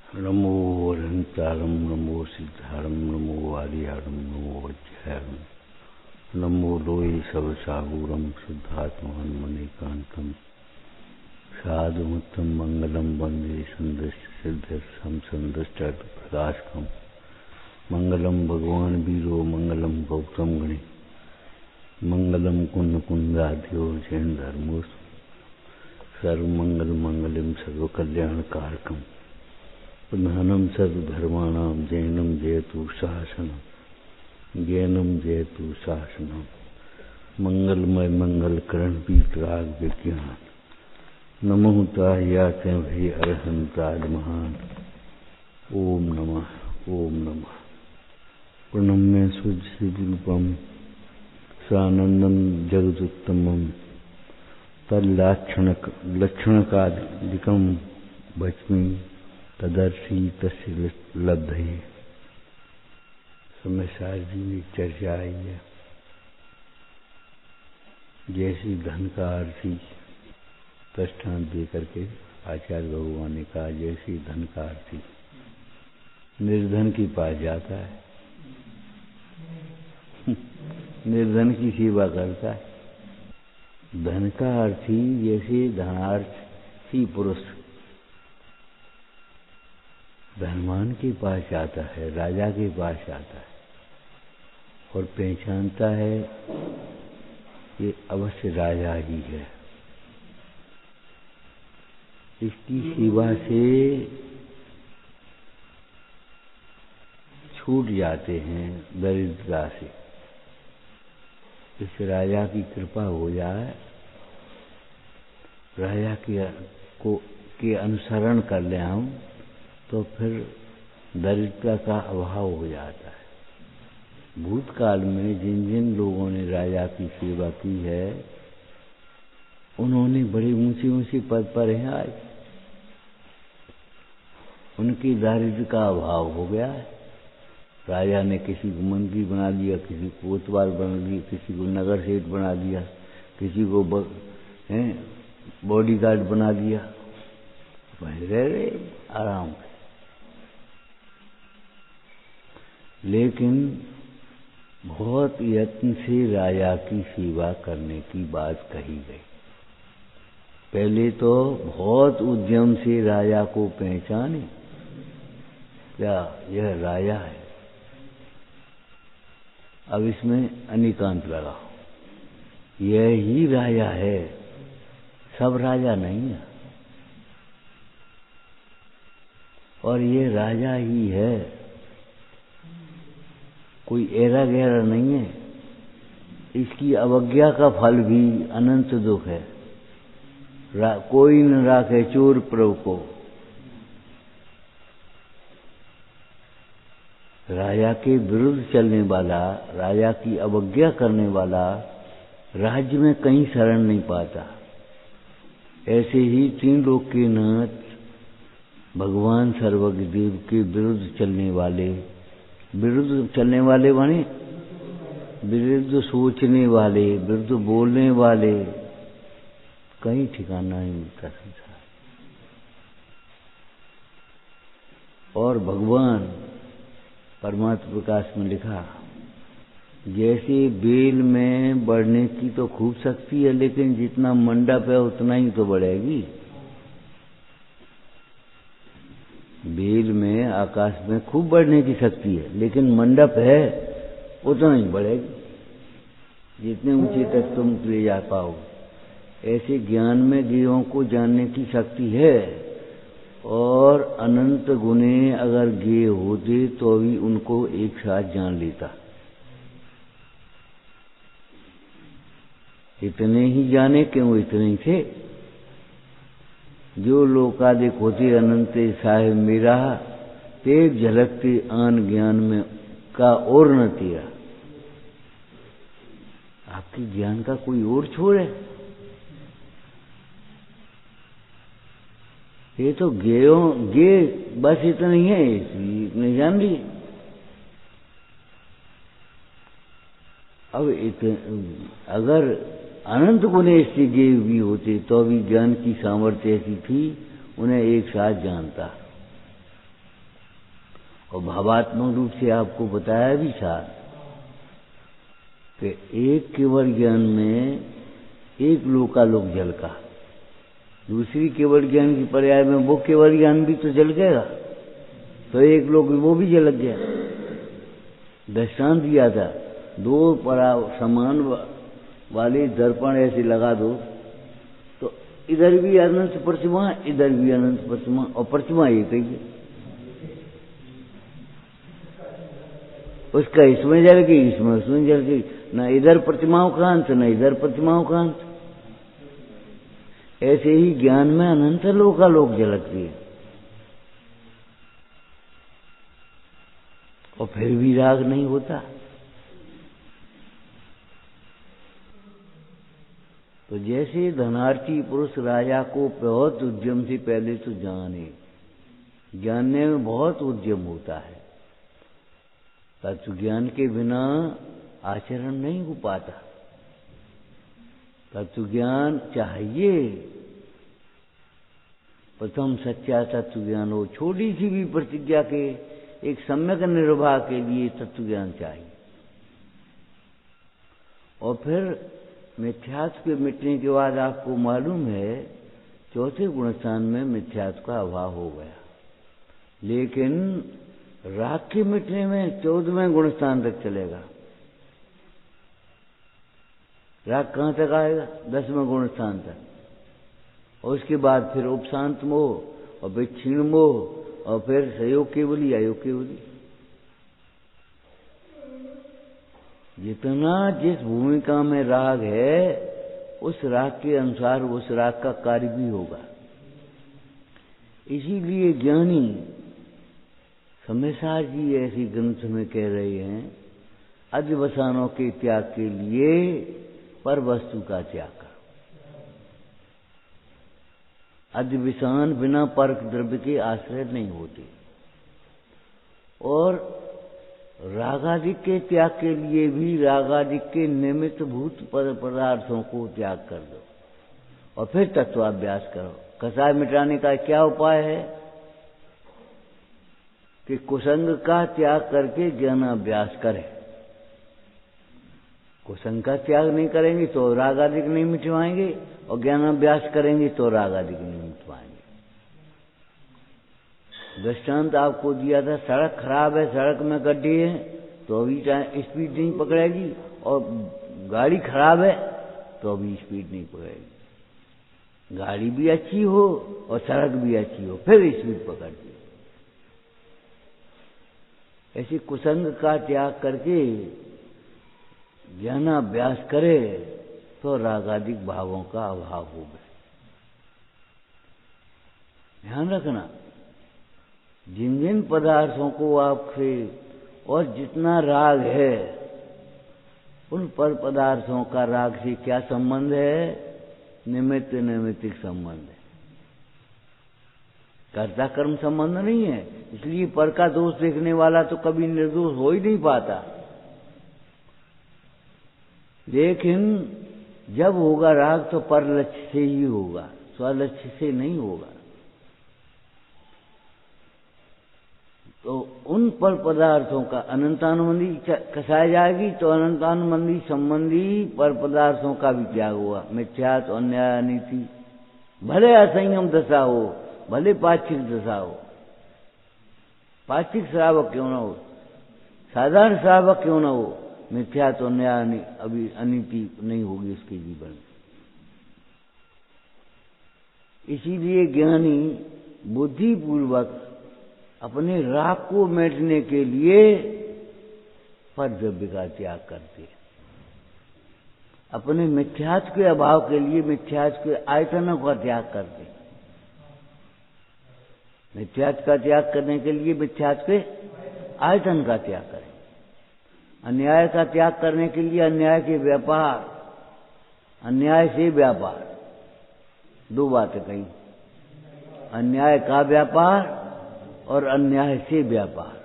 नमो अनंतारं नमो सिद्धारं नमो आर्यारं नमो वज्रारं नमो लोये सबसागुरं शुद्धात्महं मणिकान्तं साधुमत्तं मंगलम वंदे सिद्धं संदष्टप्रकाशकं मंगलम भगवान वीरो मंगलम गौतम गणे मंगलम कुंद कुंदाध्यो जैन धर्मोस सर्वमंगल मंगलम सर्वकल्याणकारकम् प्रधानम सर्वधर्माणां जैनम जयतु शासनम ज्ञानम जयतु शासनम मंगलमय मंगल करण वीतराग विज्ञान नमो ताह्याते भे अरहंताद महान ओम नमः प्रणम्य सुजरूपम सानंदम जगदुत्तमम तल्लक्षणकादिकम भस्मी तदर्शी तस्य लब्धये। समय सार जी में चर्चा आई है, जैसी धन का अर्थी दृष्टांत दे करके आचार्य भगवान ने कहा, जैसी धन का अर्थी निर्धन के पास जाता है, निर्धन की सेवा करता है। धन का अर्थी जैसे धनार्थी पुरुष धनवान के पास जाता है, राजा के पास जाता है और पहचानता है ये अवश्य राजा ही है। इसकी सेवा से छूट जाते हैं दरिद्रता से। इस राजा की कृपा हो जाए, राजा के अनुसरण कर ले हम, तो फिर दरिद्रता का अभाव हो जाता है। भूतकाल में जिन जिन लोगों ने राजा की सेवा की है, उन्होंने बड़े ऊंचे ऊंचे पद पर हैं आज, उनकी दारिद्र्य का अभाव हो गया है। राजा ने किसी को मंत्री बना दिया, किसी को कोतवाल बना दिया, किसी को नगर सेठ बना दिया, किसी को बॉडीगार्ड बना दिया, वहीं रह रहे आराम से। लेकिन बहुत यत्न से राजा की सेवा करने की बात कही गई। पहले तो बहुत उद्यम से राजा को पहचाने, क्या यह राजा है। अब इसमें अनिकांत लगाओ, यह ही राजा है, सब राजा नहीं है। और ये राजा ही है, कोई एरा गहरा नहीं है। इसकी अवज्ञा का फल भी अनंत दुख है। कोई न राखे चोर प्रभु को। राजा के विरुद्ध चलने वाला, राजा की अवज्ञा करने वाला राज्य में कहीं शरण नहीं पाता। ऐसे ही तीन लोक के नाथ भगवान सर्वज्ञ देव के विरुद्ध चलने वाले माने विरुद्ध सोचने वाले, विरुद्ध बोलने वाले, कहीं ठिकाना नहीं मिलता संसार। और भगवान परमात्मा प्रकाश में लिखा, जैसे बेल में बढ़ने की तो खूब शक्ति है, लेकिन जितना मंडप है उतना ही तो बढ़ेगी। बेल में आकाश में खूब बढ़ने की शक्ति है, लेकिन मंडप है उतना ही बढ़ेगी, जितने ऊंचे तक तुम ले जा पाओ। ऐसे ज्ञान में गेयों को जानने की शक्ति है, और अनंत गुणे अगर गेय होते तो भी उनको एक साथ जान लेता। इतने ही जाने क्यों, इतने ही थे। जो लोकादिक होते अनंत साहेब मेरा, तेज झलकते आन ज्ञान में का और न तेरा। आपकी ज्ञान का कोई और छोर है? ये तो गे बस इतना ही है, इतने जान लिए। अब अगर अनंत गुणे इससे गे भी होते तो भी ज्ञान की सामर्थ्य ऐसी थी, उन्हें एक साथ जानता। और भावात्मक रूप से आपको बताया भी था कि एक केवल ज्ञान में एक लोकालोक जल का, दूसरी केवल ज्ञान की पर्याय में वो केवल ज्ञान भी तो जल गएगा, तो एक लोक वो भी जल गया। दृष्टांत दिया था, दो परा समान वाले दर्पण ऐसे लगा दो तो इधर भी अनंत प्रतिमा, इधर भी अनंत प्रतिमा, और प्रतिमा एक ही है। उसका इसमें जल गई, इसमें उसमें जल गई, न इधर प्रतिमाओं का अंत न इधर प्रतिमाओं का अंत। ऐसे ही ज्ञान में अनंत लोकालोक झलकती है, और फिर भी राग नहीं होता। तो जैसे धनार्थी पुरुष राजा को बहुत उद्यम से पहले तो जाने, जानने में बहुत उद्यम होता है, तत्व ज्ञान के बिना आचरण नहीं हो पाता। तत्व ज्ञान चाहिए, प्रथम सच्चा तत्व ज्ञान हो। छोटी सी भी प्रतिज्ञा के एक सम्यक निर्वाह के लिए तत्व ज्ञान चाहिए। और फिर मिथ्यात्व के मिटने के बाद आपको मालूम है चौथे गुणस्थान में मिथ्यात्व का अभाव हो गया, लेकिन राग के मिटने में 14वें गुणस्थान तक चलेगा। राग कहाँ तक आएगा? 10वें गुणस्थान तक, और उसके बाद फिर उपशांत मोह और फिर क्षीण मोह और फिर सहयोग केवली, अयोग केवली। जितना जिस भूमिका में राग है उस राग के अनुसार उस राग का कार्य भी होगा। इसीलिए ज्ञानी सम्यसार जी ऐसी ग्रंथ में कह रहे हैं, अध्यवसानों के त्याग के लिए पर वस्तु का त्याग करो। अध्यवसान बिना परक द्रव्य के आश्रय नहीं होते। और रागादिक के त्याग के लिए भी रागादिक के निमित्त भूत पदार्थों को त्याग कर दो और फिर तत्वाभ्यास करो। कसाय मिटाने का क्या उपाय है कि कुसंग का त्याग करके ज्ञानाभ्यास करें। कुसंग का त्याग नहीं करेंगे तो रागादिक नहीं मिटवाएंगे, और ज्ञानाभ्यास करेंगे तो रागादिक नहीं मिटवाएंगे। दृष्टांत आपको दिया था, सड़क खराब है, सड़क में गड्ढे हैं तो अभी स्पीड नहीं पकड़ेगी, और गाड़ी खराब है तो अभी स्पीड नहीं पकड़ेगी। गाड़ी भी अच्छी हो और सड़क भी अच्छी हो फिर स्पीड पकड़ती है। ऐसे कुसंग का त्याग करके ज्ञानाभ्यास करे तो रागादिक भावों का अभाव होगा। ध्यान रखना, जिन जिन पदार्थों को आपसे और जितना राग है उन पर पदार्थों का राग से क्या संबंध है? निमित्त नैमित्तिक संबंध है, कर्ता कर्म संबंध नहीं है। इसलिए पर का दोष देखने वाला तो कभी निर्दोष हो ही नहीं पाता। लेकिन जब होगा राग तो पर लक्ष्य से ही होगा, स्वलक्ष्य से नहीं होगा। तो उन पर पदार्थों का अनंतानुबंधी कसाई जाएगी तो अनंतानुबंधी संबंधी पर पदार्थों का भी त्याग हुआ। मिथ्यात्व, अन्याय, अनीति, भले असंयम दशा हो, भले पाक्षिक दशा हो, पाक्षिक श्रावक क्यों न हो, साधारण श्रावक क्यों न हो, मिथ्यात्व, अन्याय, अभी अनीति नहीं होगी उसके जीवन में। इसीलिए ज्ञानी बुद्धिपूर्वक अपने राग को मिटने के लिए पर द्रव्य का त्याग करते हैं। अपने मिथ्यात्व के अभाव के लिए मिथ्यात्व के आयतनों का त्याग करते हैं। मिथ्यात्व का त्याग करने के लिए मिथ्यात्व के आयतन का त्याग करें। अन्याय का त्याग करने के लिए अन्याय के व्यापार, अन्याय से व्यापार, दो बातें कही, अन्याय का व्यापार और अन्याय से व्यापार।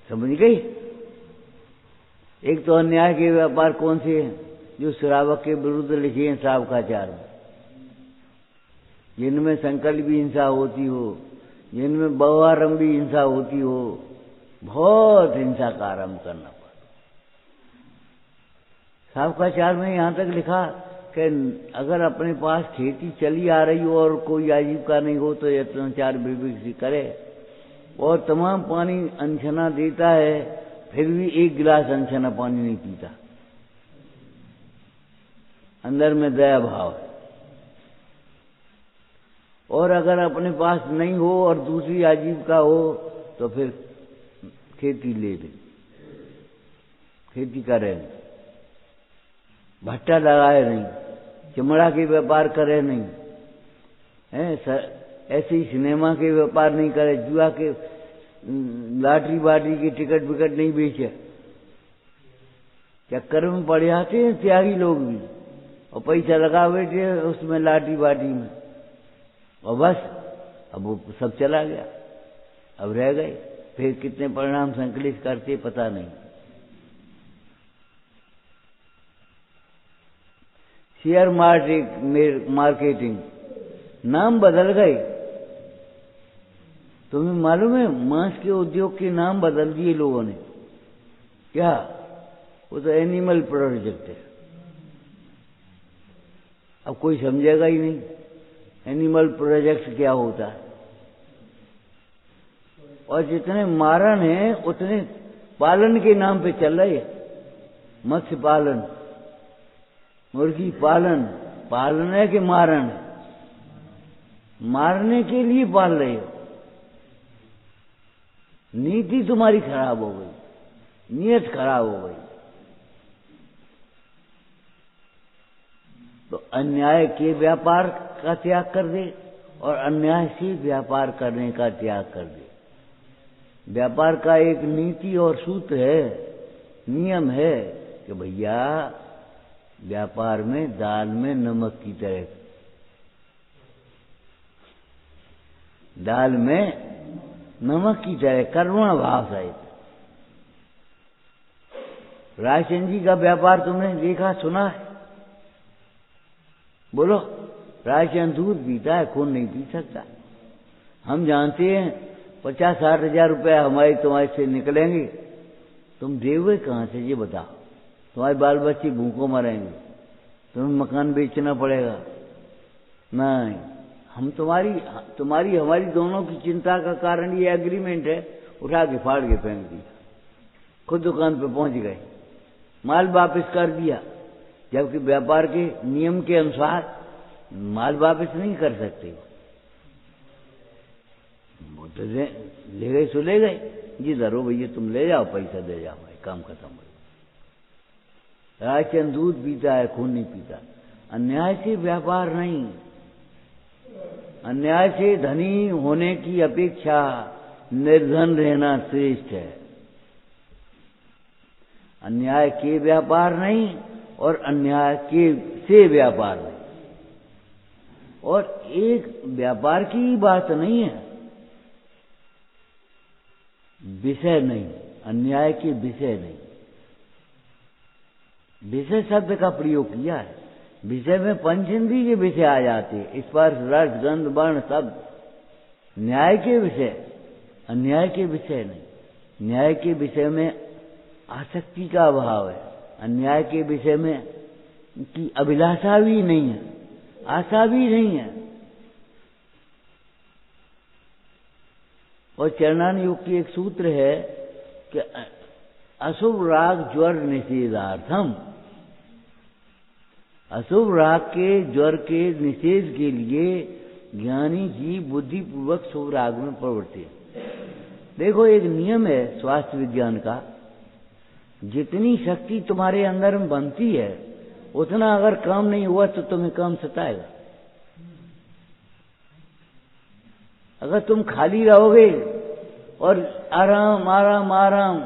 समझ गई? एक तो अन्याय के व्यापार कौन से हैं? जो श्रावक के विरुद्ध लिखे हैं श्रावकाचार में, जिनमें संकल्प भी हिंसा होती हो, जिनमें बहुआरंभी हिंसा होती हो, बहुत हिंसा का आरंभ करना पड़ा। सावकाचार में यहाँ तक लिखा कि अगर अपने पास खेती चली आ रही हो और कोई आजीविका नहीं हो तो यत्नाचार विवेक से करे, और तमाम पानी अनछना देता है फिर भी एक गिलास अनछना पानी नहीं पीता, अंदर में दया भाव है। और अगर अपने पास नहीं हो और दूसरी आजीविका हो तो फिर खेती ले ले, खेती करे नहीं, भट्टा लगाए नहीं, चमड़ा के व्यापार करे नहीं, ऐसे ही सिनेमा के व्यापार नहीं करे, जुआ के लॉटरी बाटरी की टिकट विकट नहीं बेचे। चक्कर में पड़ जाते हैं त्यागी लोग भी, और पैसा लगा बैठे उसमें लाठी बाटी में, और बस अब वो सब चला गया, अब रह गए, फिर कितने परिणाम संकलित करते पता नहीं। शेयर मार्केटिंग नाम बदल गए, तुम्हें मालूम है मांस के उद्योग के नाम बदल दिए लोगों ने। क्या? वो तो एनिमल प्रोजेक्ट है, अब कोई समझेगा ही नहीं एनिमल प्रोजेक्ट क्या होता है। और जितने मारण हैं उतने पालन के नाम पे चल रहे हैं, मत्स्य पालन, मुर्गी पालन, पालन है कि मारण है? मारने के लिए पाल रहे हो। नीति तुम्हारी खराब हो गई, नियत खराब हो गई। तो अन्याय के व्यापार का त्याग कर दे और अन्याय से व्यापार करने का त्याग कर दे। व्यापार का एक नीति और सूत्र है, नियम है कि भैया व्यापार में दाल में नमक की तरह, दाल में नमक की तरह करुणा भाव सहित। रायचंद जी का व्यापार तुमने देखा सुना है? बोलो, रायचंद दूध पीता है, खून नहीं पी सकता। हम जानते हैं 50-60 हजार रुपया हमारे तुम्हारे से निकलेंगे, तुम देवे कहां से ये बताओ? तुम्हारे बाल बच्चे भूखों मरेंगे, तुम्हें मकान बेचना पड़ेगा। नहीं, हम तुम्हारी हमारी दोनों की चिंता का कारण ये एग्रीमेंट है, उठा के फाड़ के फेंक दिया, खुद दुकान पे पहुंच गए, माल वापस कर दिया। जबकि व्यापार के नियम के अनुसार माल वापस नहीं कर सकते। वो तो ले गए सो ले गए, जी धरो भैया तुम ले जाओ, पैसा दे जाओ, भाई काम खत्म हो। रायचंद दूध पीता है, खून नहीं पीता। अन्याय से व्यापार नहीं, अन्याय से धनी होने की अपेक्षा निर्धन रहना श्रेष्ठ है। अन्याय के व्यापार नहीं और अन्याय के से व्यापार नहीं। और एक व्यापार की बात नहीं है, विषय नहीं, अन्याय के विषय नहीं। विषय शब्द का प्रयोग किया है, विषय में पंचेंद्रिय के विषय आ जाते हैं, स्पर्श रस गंध वर्ण शब्द। न्याय के विषय, अन्याय के विषय नहीं। न्याय के विषय में आसक्ति का अभाव है, अन्याय के विषय में की अभिलाषा भी नहीं है, आशा भी नहीं है। और चरणान योग की एक सूत्र है कि अशुभ राग ज्वर निषेधार्थम, अशुभ राग के ज्वर के निषेध के लिए ज्ञानी जी बुद्धिपूर्वक शुभ राग में प्रवृत्ति है। देखो, एक नियम है स्वास्थ्य विज्ञान का, जितनी शक्ति तुम्हारे अंदर में बनती है उतना अगर काम नहीं हुआ तो तुम्हें काम सताएगा। अगर तुम खाली रहोगे और आराम आराम आराम,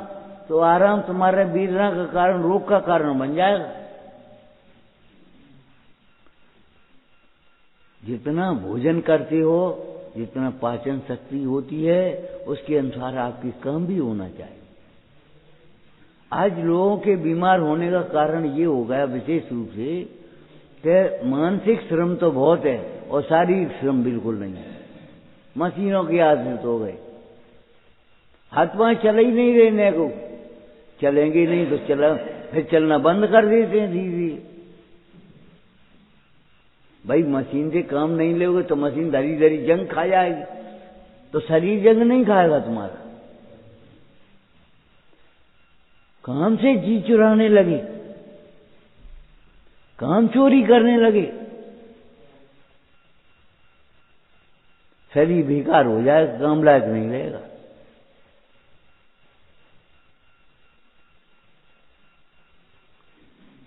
तो आराम तुम्हारे बीरना का कारण, रोग का कारण बन जाएगा। जितना भोजन करते हो, जितना पाचन शक्ति होती है, उसके अनुसार आपकी काम भी होना चाहिए। आज लोगों के बीमार होने का कारण ये हो गया विशेष रूप से कि मानसिक श्रम तो बहुत है और शारीरिक श्रम बिल्कुल नहीं है। मशीनों के आश्रित हो गए। हाथ पांव चल ही नहीं रहने को, चलेंगे नहीं तो चला, फिर चलना बंद कर देते हैं धीरे धीरे। भाई मशीन से काम नहीं लोगे तो मशीन धरी धरी जंग खा जाएगी, तो शरीर जंग नहीं खाएगा तुम्हारा। काम से जी चुराने लगे, काम चोरी करने लगे, शरीर बेकार हो जाएगा, काम लायक नहीं रहेगा।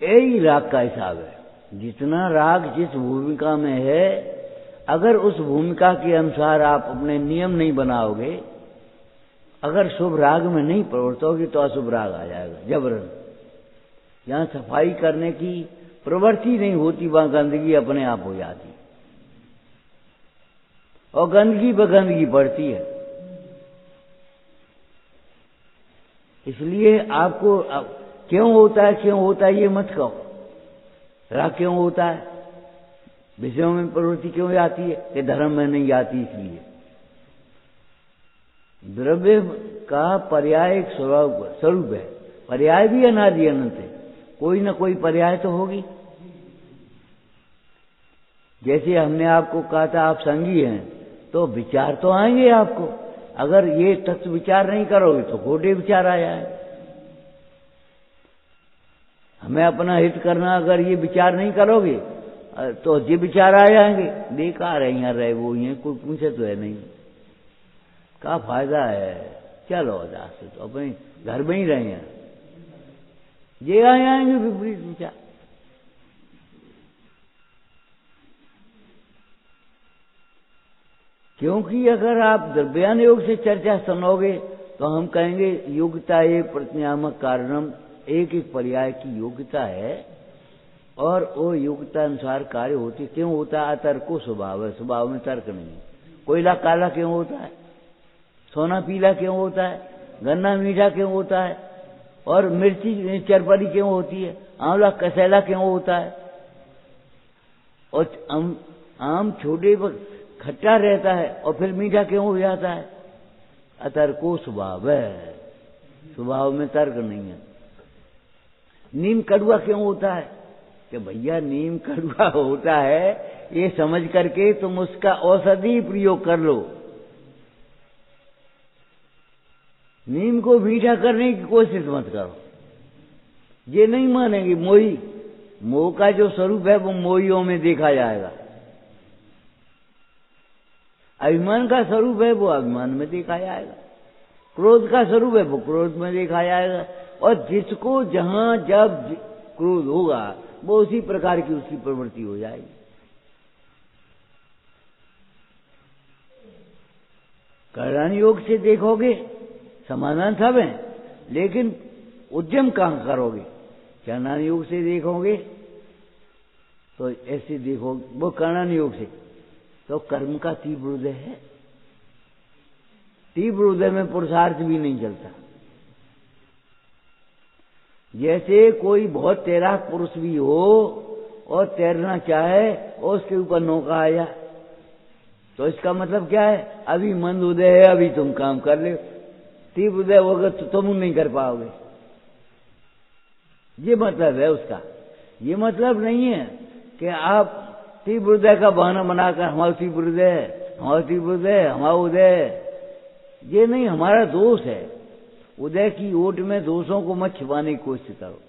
यही राग का हिसाब है। जितना राग जिस भूमिका में है, अगर उस भूमिका के अनुसार आप अपने नियम नहीं बनाओगे, अगर शुभ राग में नहीं प्रवृत्त तो अशुभ राग आ जाएगा जबरन। जहां सफाई करने की प्रवृत्ति नहीं होती वहां गंदगी अपने आप हो जाती, और गंदगी पर गंदगी बढ़ती है। इसलिए आपको क्यों होता है ये मत कहो। राग क्यों होता है, विषयों में प्रवृत्ति क्यों आती है, कि धर्म में नहीं आती इसलिए। द्रव्य का पर्याय एक स्वरूप है, पर्याय भी अनादि अनंत है, कोई ना कोई पर्याय तो होगी। जैसे हमने आपको कहा था आप संगी हैं, तो विचार तो आएंगे आपको। अगर ये तत्व विचार नहीं करोगे तो खोटे विचार आ जाएंगे। हमें अपना हित करना, अगर ये विचार नहीं करोगे तो ये विचार आ जाएंगे, बेकार है यहाँ रहे, वो ये कोई पूछे तो है नहीं, क्या फायदा है, चलो उदास से तो अपने घर में ही रहे हैं, ये आ जाएंगे विपरीत विचार। क्योंकि अगर आप द्रव्यान योग से चर्चा सुनोगे तो हम कहेंगे योग्यता ये प्रतिनियामक कारणम, एक एक पर्याय की योग्यता है, और वो योग्यता अनुसार कार्य होती। क्यों होता है, अतर्को स्वभाव है, स्वभाव में तर्क नहीं है। कोयला काला क्यों होता है, सोना पीला क्यों होता है, गन्ना मीठा क्यों होता है, और मिर्ची चरपरी क्यों होती है, आंवला कसैला क्यों होता है, और आम छोटे पर खट्टा रहता है और फिर मीठा क्यों हो जाता है, अतर्को स्वभाव है, स्वभाव में तर्क नहीं है। नीम कड़वा क्यों होता है, कि भैया नीम कड़वा होता है ये समझ करके तुम उसका औषधि प्रयोग कर लो। नीम को मीठा करने की कोशिश मत करो, ये नहीं मानेंगे। मोही, मोह का जो स्वरूप है वो मोहियों में देखा जाएगा। अभिमान का स्वरूप है वो अभिमान में देखा जाएगा। क्रोध का स्वरूप है वो क्रोध में देखा जाएगा। और जिसको जहां जब क्रोध होगा वो उसी प्रकार की उसकी प्रवृत्ति हो जाएगी। कल्याण योग से देखोगे समाधान सब है, लेकिन उद्यम कहां करोगे। कल्याण योग से देखोगे तो ऐसे देखोगे, वो कल्याण योग से तो कर्म का तीव्र उदय है। तीव्र उदय में पुरुषार्थ भी नहीं चलता। जैसे कोई बहुत तैराक पुरुष भी हो और तैरना चाहे और उसके ऊपर नौका आ जाए, तो इसका मतलब क्या है, अभी मंद उदय है, अभी तुम काम कर ले। तीव्र उदय होगा तो तुम नहीं कर पाओगे, ये मतलब है उसका। ये मतलब नहीं है कि आप तीव्र उदय का बहाना बनाकर हमारा तीव्र उदय, हमारा तीव्र उदय, हमारा उदय, ये नहीं, हमारा दोष है। उदय की ओट में दोषों को मत छिपाने की कोशिश करो।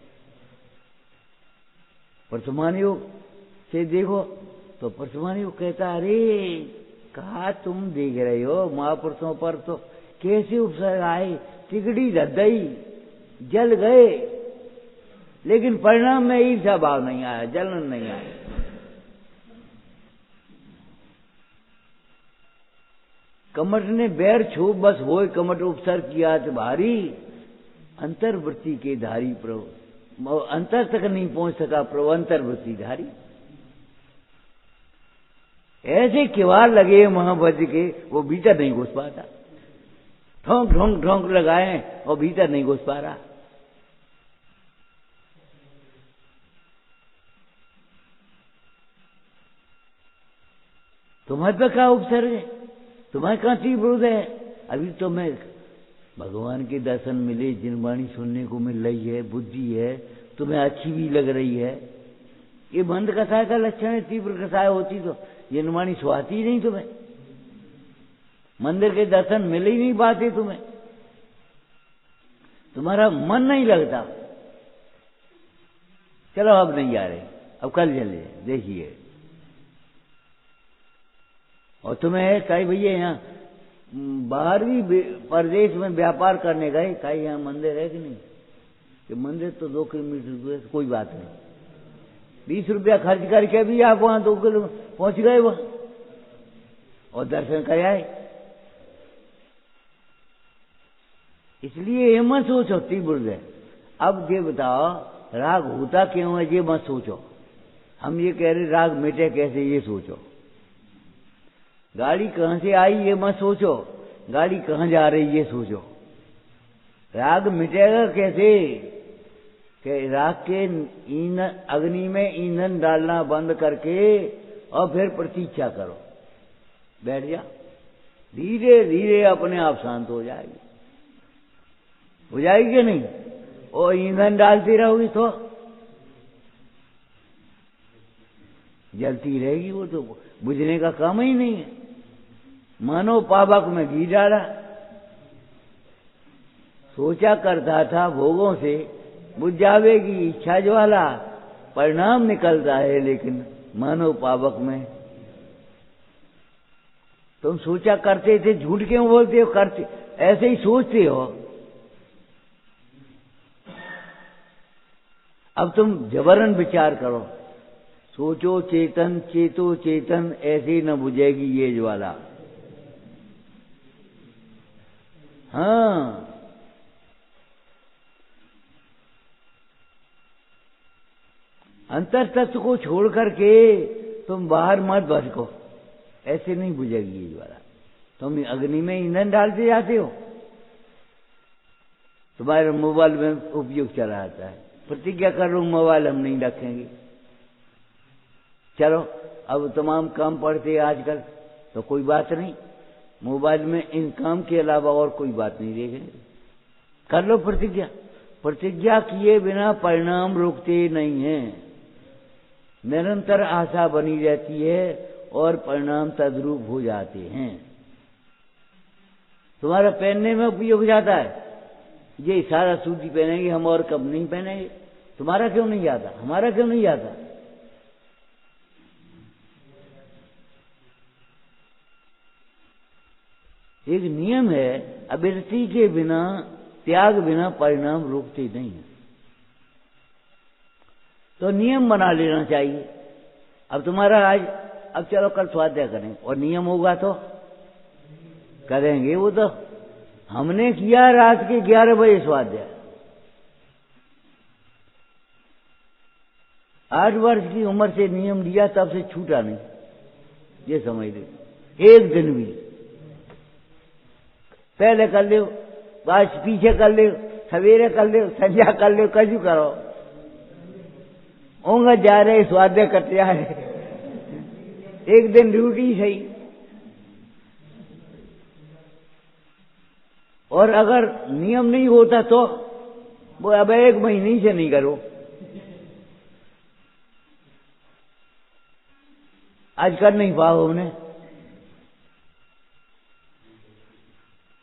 वर्तमान योग से देखो तो वर्तमान योग कहता है, अरे कहा तुम देख रहे हो महापुरुषों पर तो कैसे उपसर्ग आए, तिगड़ी धद्दई जल गए, लेकिन परिणाम में ईर्ष्या भाव नहीं आया, जलन नहीं आया। कमट ने बैर छो बस होए कमट उपसर्ग किया तो भारी, अंतर्वृत्ति के धारी प्रभु, अंतर तक नहीं पहुंच सका प्रभु अंतर्वृत्ति धारी। ऐसे किवाड़ लगे महावज्र के, वो भीतर नहीं घुस पाता। ठोंक ठोंक ठोंक लगाए और भीतर नहीं घुस पा रहा। तुम्हारे पे क्या उपसर्ग है, तुम्हारे कहाँ तीव्र है? अभी तो मैं भगवान के दर्शन मिले, जिनवाणी सुनने को मिल रही है, बुद्धि है, तुम्हें अच्छी भी लग रही है। ये मंद कसाय का लक्षण है। तीव्र कसाय होती तो जिनवाणी सुहाती ही नहीं तुम्हें, मंदिर के दर्शन मिल ही नहीं पाते तुम्हें, तुम्हारा मन नहीं लगता। चलो अब नहीं जा रहे, अब कल चले देखिए। और तुम्हें कई भैया यहाँ बाहर भी प्रदेश में व्यापार करने गए, कहीं यहाँ मंदिर है कि नहीं? कि मंदिर तो 2 किलोमीटर दूर है, कोई बात नहीं, 20 रुपया खर्च करके भी आप वहां 2 किलो पहुंच गए वहां और दर्शन कर आए। इसलिए ये मत सोचो तीव्र है। अब ये बताओ राग होता क्यों है, ये मत सोचो। हम ये कह रहे राग मिटे कैसे, ये सोचो। गाड़ी कहां से आई ये मत सोचो, गाड़ी कहां जा रही ये सोचो। राग मिटेगा कैसे? कि राग के ईंधन, अग्नि में ईंधन डालना बंद करके और फिर प्रतीक्षा करो, बैठ जा, धीरे धीरे अपने आप शांत हो जाएगी। हो जाएगी कि नहीं? और ईंधन डालती रहोगी तो जलती रहेगी, वो तो बुझने का काम ही नहीं है। मानो पावक में घी डाला, सोचा करता था भोगों से बुझ जावेगी इच्छा ज्वाला, परिणाम निकलता है लेकिन मानो पावक में। तुम सोचा करते थे, झूठ क्यों बोलते हो? करते ऐसे ही सोचते हो। अब तुम जबरन विचार करो, सोचो चेतन, चेतो चेतन, ऐसे न बुझेगी ये ज्वाला। हाँ, अंतर तत्व को छोड़ करके तुम बाहर मत भटको, ऐसे नहीं बुझेगी ये ज्वाला। तुम अग्नि में ईंधन डालते जाते हो। तुम्हारे मोबाइल में उपयोग चला आता है, प्रतिज्ञा कर लो मोबाइल हम नहीं रखेंगे। चलो अब तमाम काम पड़ते आजकल तो कोई बात नहीं, मोबाइल में इन काम के अलावा और कोई बात नहीं देखेंगे। कर लो प्रतिज्ञा। प्रतिज्ञा किए बिना परिणाम रुकते नहीं हैं, निरंतर आशा बनी रहती है और परिणाम तद्रूप हो जाते हैं। तुम्हारा पहनने में उपयोग जाता है, ये सारा सूती पहनेंगे हम और कब नहीं पहनेंगे। तुम्हारा क्यों नहीं जाता, हमारा क्यों नहीं जाता? एक नियम है, अविरति के बिना, त्याग बिना परिणाम रुकते नहीं है। तो नियम बना लेना चाहिए। अब तुम्हारा आज, अब चलो कल स्वाध्याय करें और नियम होगा तो करेंगे। वो तो हमने किया रात के 11 बजे स्वाध्याय, 8 वर्ष की उम्र से नियम लिया, तब से छूटा नहीं, ये समझ लो। एक दिन भी पहले कर लो, बाद पीछे कर लो, सवेरे कर लो, संध्या कर लो, कजू करो, ओंगा जा रहे स्वाध्याय करते आ रहे, एक दिन ड्यूटी सही। और अगर नियम नहीं होता तो वो अब 1 महीने से नहीं करो। आज कर नहीं पाओ हमने।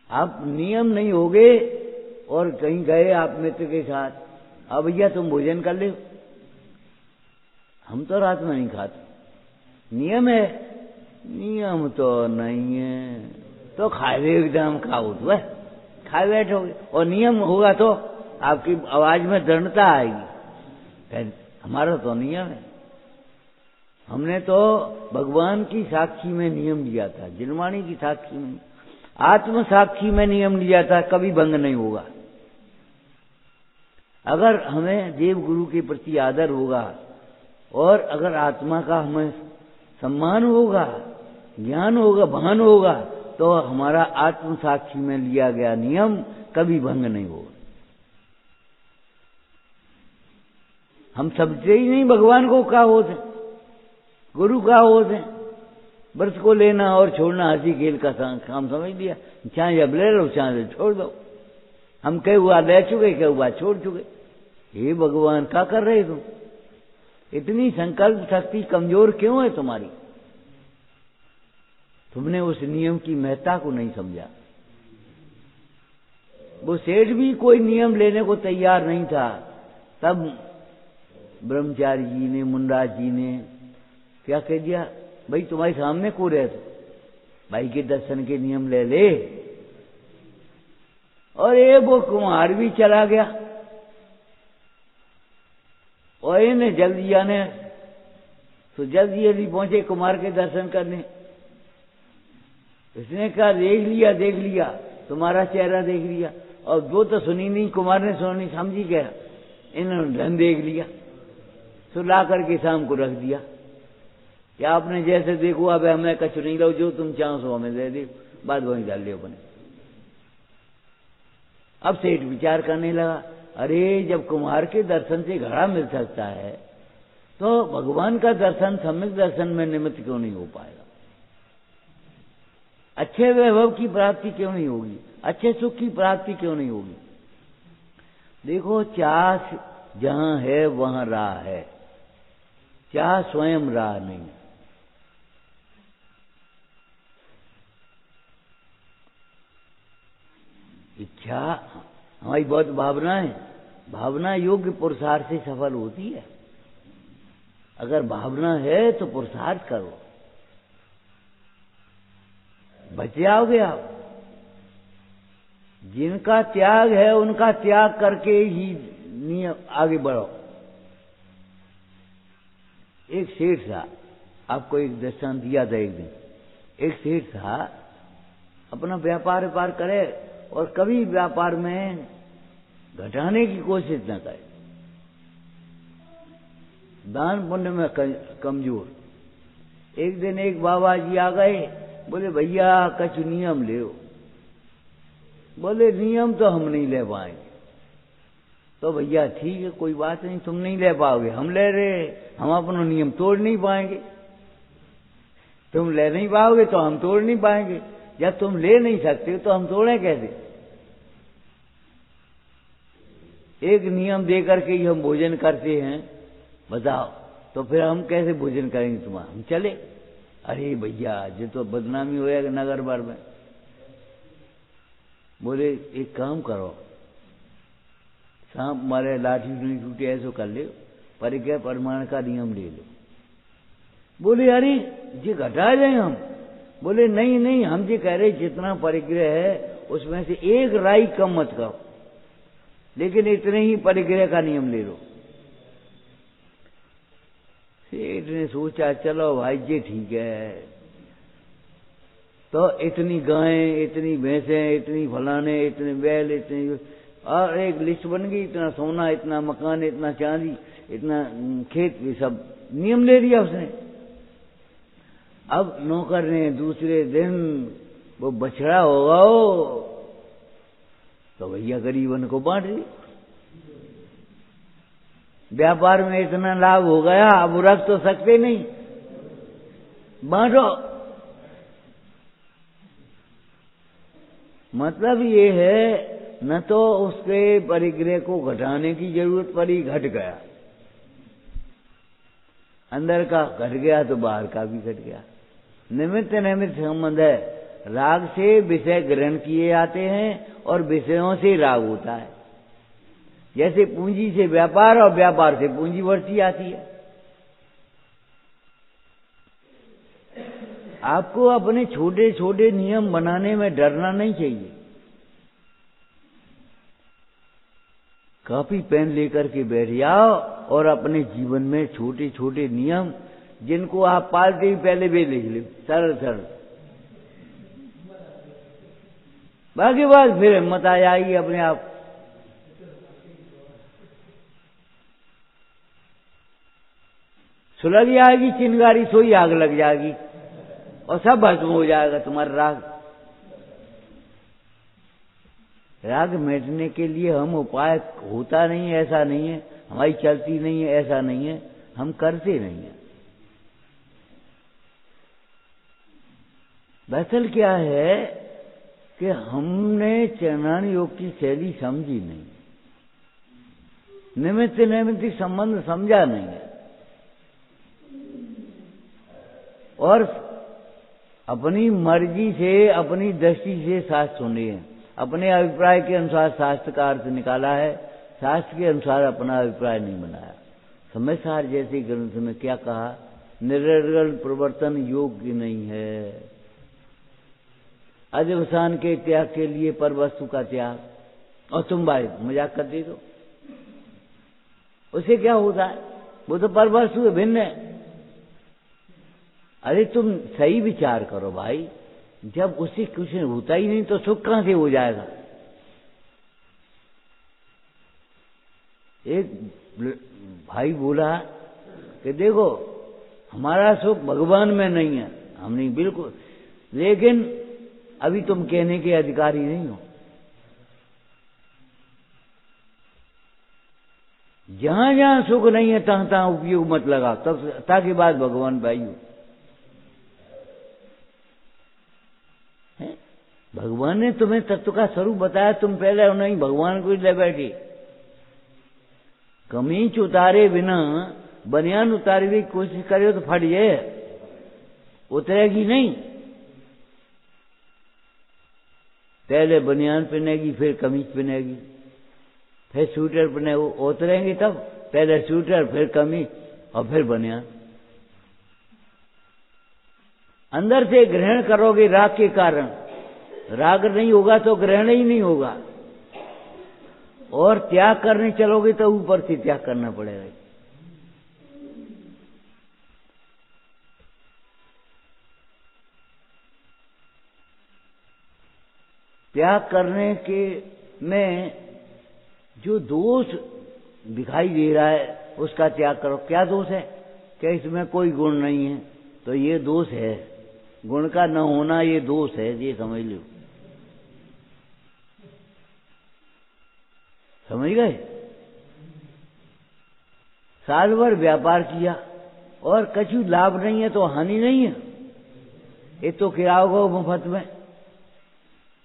आप नियम नहीं होगे और कहीं गए आप मित्र के साथ, अब भैया तुम भोजन कर ले, हम तो रात में नहीं खाते। नियम है? नियम तो नहीं है, तो खाए एकदम खाओ तो खाए बैठोगे। और नियम होगा तो आपकी आवाज में दृढ़ता आएगी। हमारा तो नियम है, हमने तो भगवान की साक्षी में नियम लिया था, जिनवाणी की साक्षी में, आत्म साक्षी में नियम लिया था, कभी भंग नहीं होगा। अगर हमें देव गुरु के प्रति आदर होगा और अगर आत्मा का हमें सम्मान होगा, ज्ञान होगा, भान होगा, तो हमारा आत्म साक्षी में लिया गया नियम कभी भंग नहीं होगा। हम सबसे ही नहीं भगवान को का होते, गुरु का होते, व्रत को लेना और छोड़ना हंसी खेल का काम समझ लिया। चाहे जब ले लो चाहे छोड़ दो। हम कई हुआ ले चुके, कई हुआ छोड़ चुके। हे भगवान, क्या कर रहे तुम? इतनी संकल्प शक्ति कमजोर क्यों है तुम्हारी? तुमने उस नियम की महत्ता को नहीं समझा। वो सेठ भी कोई नियम लेने को तैयार नहीं था। तब ब्रह्मचारी जी ने, मुंडराज जी ने क्या कह दिया, भाई तुम्हारे सामने को रहे, भाई के दर्शन के नियम ले ले। और ये वो कुम्हार भी चला गया और इन्हें जल्दी जाने, तो जल्दी जल्दी पहुंचे कुमार के दर्शन करने। इसने कहा देख लिया तुम्हारा चेहरा देख लिया। और वो तो सुनी नहीं, कुमार ने सुनी, समझी गया, इन्होंने धन देख लिया, तो ला करके शाम को रख दिया कि आपने जैसे देखो, अब हमें कछ नहीं लो, जो तुम चाहो सो हमें दे दे, बाद वहीं डाल लियो अपने। अब सेठ विचार करने लगा, अरे जब कुम्हार के दर्शन से घड़ा मिल सकता है तो भगवान का दर्शन, सम्यक दर्शन में निमित्त क्यों नहीं हो पाएगा? अच्छे वैभव की प्राप्ति क्यों नहीं होगी? अच्छे सुख की प्राप्ति क्यों नहीं होगी? देखो, चाह जहां है वहां राह है, चाह स्वयं राह नहीं। इच्छा हमारी बहुत भावना है, भावना योग्य पुरुषार्थ से सफल होती है। अगर भावना है तो पुरुषार्थ करो, बच जाओगे आप। जिनका त्याग है उनका त्याग करके ही नियम आगे बढ़ो। एक सेठ था, आपको एक दृष्टांत दिया था एक दिन। एक सेठ था, अपना व्यापार करे और कभी व्यापार में घटाने की कोशिश न करे, दान पुण्य में कमजोर। एक दिन एक बाबा जी आ गए, बोले भैया कुछ नियम ले। बोले नियम तो हम नहीं ले पाएंगे। तो भैया ठीक है, कोई बात नहीं, तुम नहीं ले पाओगे, हम ले रहे, हम अपना नियम तोड़ नहीं पाएंगे। तुम ले नहीं पाओगे तो हम तोड़ नहीं पाएंगे। जब तुम ले नहीं सकते तो हम तोड़े कैसे? एक नियम दे करके ही हम भोजन करते हैं, बताओ, तो फिर हम कैसे भोजन करेंगे तुम्हारा? हम चले? अरे भैया ये तो बदनामी हो जाएगा नगर भर में। बोले एक काम करो, सांप मारे लाठी नहीं टूटे ऐसा कर ले, परिग्रह प्रमाण का नियम ले लो। बोले अरे ये घटा जाए हम। बोले नहीं, हम ये कह रहे जितना परिग्रह है उसमें से एक राई कम मत करो, लेकिन इतने ही परिग्रह का नियम ले लो। सेठ ने सोचा चलो भाई ये ठीक है। तो इतनी गायें, इतनी भैंसें, इतनी फलाने, इतने बैल, इतनी, और एक लिस्ट बन गई, इतना सोना, इतना मकान, इतना चांदी, इतना खेत, भी सब नियम ले लिया उसने। अब नौकर ने दूसरे दिन वो बछड़ा होगा तो भैया गरीबन को बांट दी। व्यापार में इतना लाभ हो गया, अब रख तो सकते नहीं, बांटो। मतलब ये है, न तो उसके परिग्रह को घटाने की जरूरत पड़ी, घट गया, अंदर का घट गया तो बाहर का भी घट गया। निमित्त संबंध है। राग से विषय ग्रहण किए जाते हैं और विषयों से राग होता है। जैसे पूंजी से व्यापार और व्यापार से पूंजी बढ़ती आती है। आपको अपने छोटे छोटे नियम बनाने में डरना नहीं चाहिए। कॉपी पेन लेकर के बैठ जाओ और अपने जीवन में छोटे छोटे नियम, जिनको आप पालते ही पहले भी लिख लो, सरल सरल। बाकी बात फिर हिम्मत आ जाएगी अपने आप। सुलग जाएगी चिंगारी, सोई आग लग जाएगी और सब भस्म हो जाएगा तुम्हारा राग। राग मिटने के लिए हम उपाय होता नहीं है ऐसा नहीं है, हमारी चलती नहीं है ऐसा नहीं है, हम करते नहीं है। दरअसल क्या है कि हमने चरणान योग की शैली समझी नहीं, निमित्त नैमित्तिक संबंध समझा नहीं है, और अपनी मर्जी से अपनी दृष्टि से शास्त्र सुने हैं, अपने अभिप्राय के अनुसार शास्त्र का अर्थ निकाला है, शास्त्र के अनुसार अपना अभिप्राय नहीं बनाया। समय सार जैसे ग्रंथ में क्या कहा, निरर्गल प्रवर्तन योग्य नहीं है, अध्यवसान के त्याग के लिए पर वस्तु का त्याग। और तुम भाई मजाक करते हो, उसे क्या होता है, वो तो पर वस्तु भिन्न है। अरे तुम सही विचार करो भाई, जब उसे कुछ होता ही नहीं तो सुख कहां से हो जाएगा। एक भाई बोला कि देखो हमारा सुख भगवान में नहीं है, हम नहीं बिल्कुल, लेकिन अभी तुम कहने के अधिकारी नहीं हो। जहां जहां सुख नहीं है तहां तहां उपयोग मत लगाओ, तब ताकि बात भगवान भाई हो। भगवान ने तुम्हें तत्व का स्वरूप बताया, तुम पहले नहीं भगवान को ले बैठे। कमीज उतारे बिना बनियान उतारने की कोशिश करे तो फट जाए, उतरेगी नहीं। पहले बनियान पहनेगी, फिर कमीज पहनेगी, फिर स्वेटर पहने, वो उतरेंगी तब। पहले स्वेटर, फिर कमीज और फिर बनियान। अंदर से ग्रहण करोगे राग के कारण, राग नहीं होगा तो ग्रहण ही नहीं होगा, और त्याग करने चलोगे तो ऊपर से त्याग करना पड़ेगा। त्याग करने के में जो दोष दिखाई दे रहा है उसका त्याग करो। क्या दोष है? क्या इसमें कोई गुण नहीं है, तो ये दोष है। गुण का न होना ये दोष है, ये समझ लो। समझ गए? साल भर व्यापार किया और कछु लाभ नहीं है तो हानि नहीं है। ये तो क्या होगा मुफ्त में,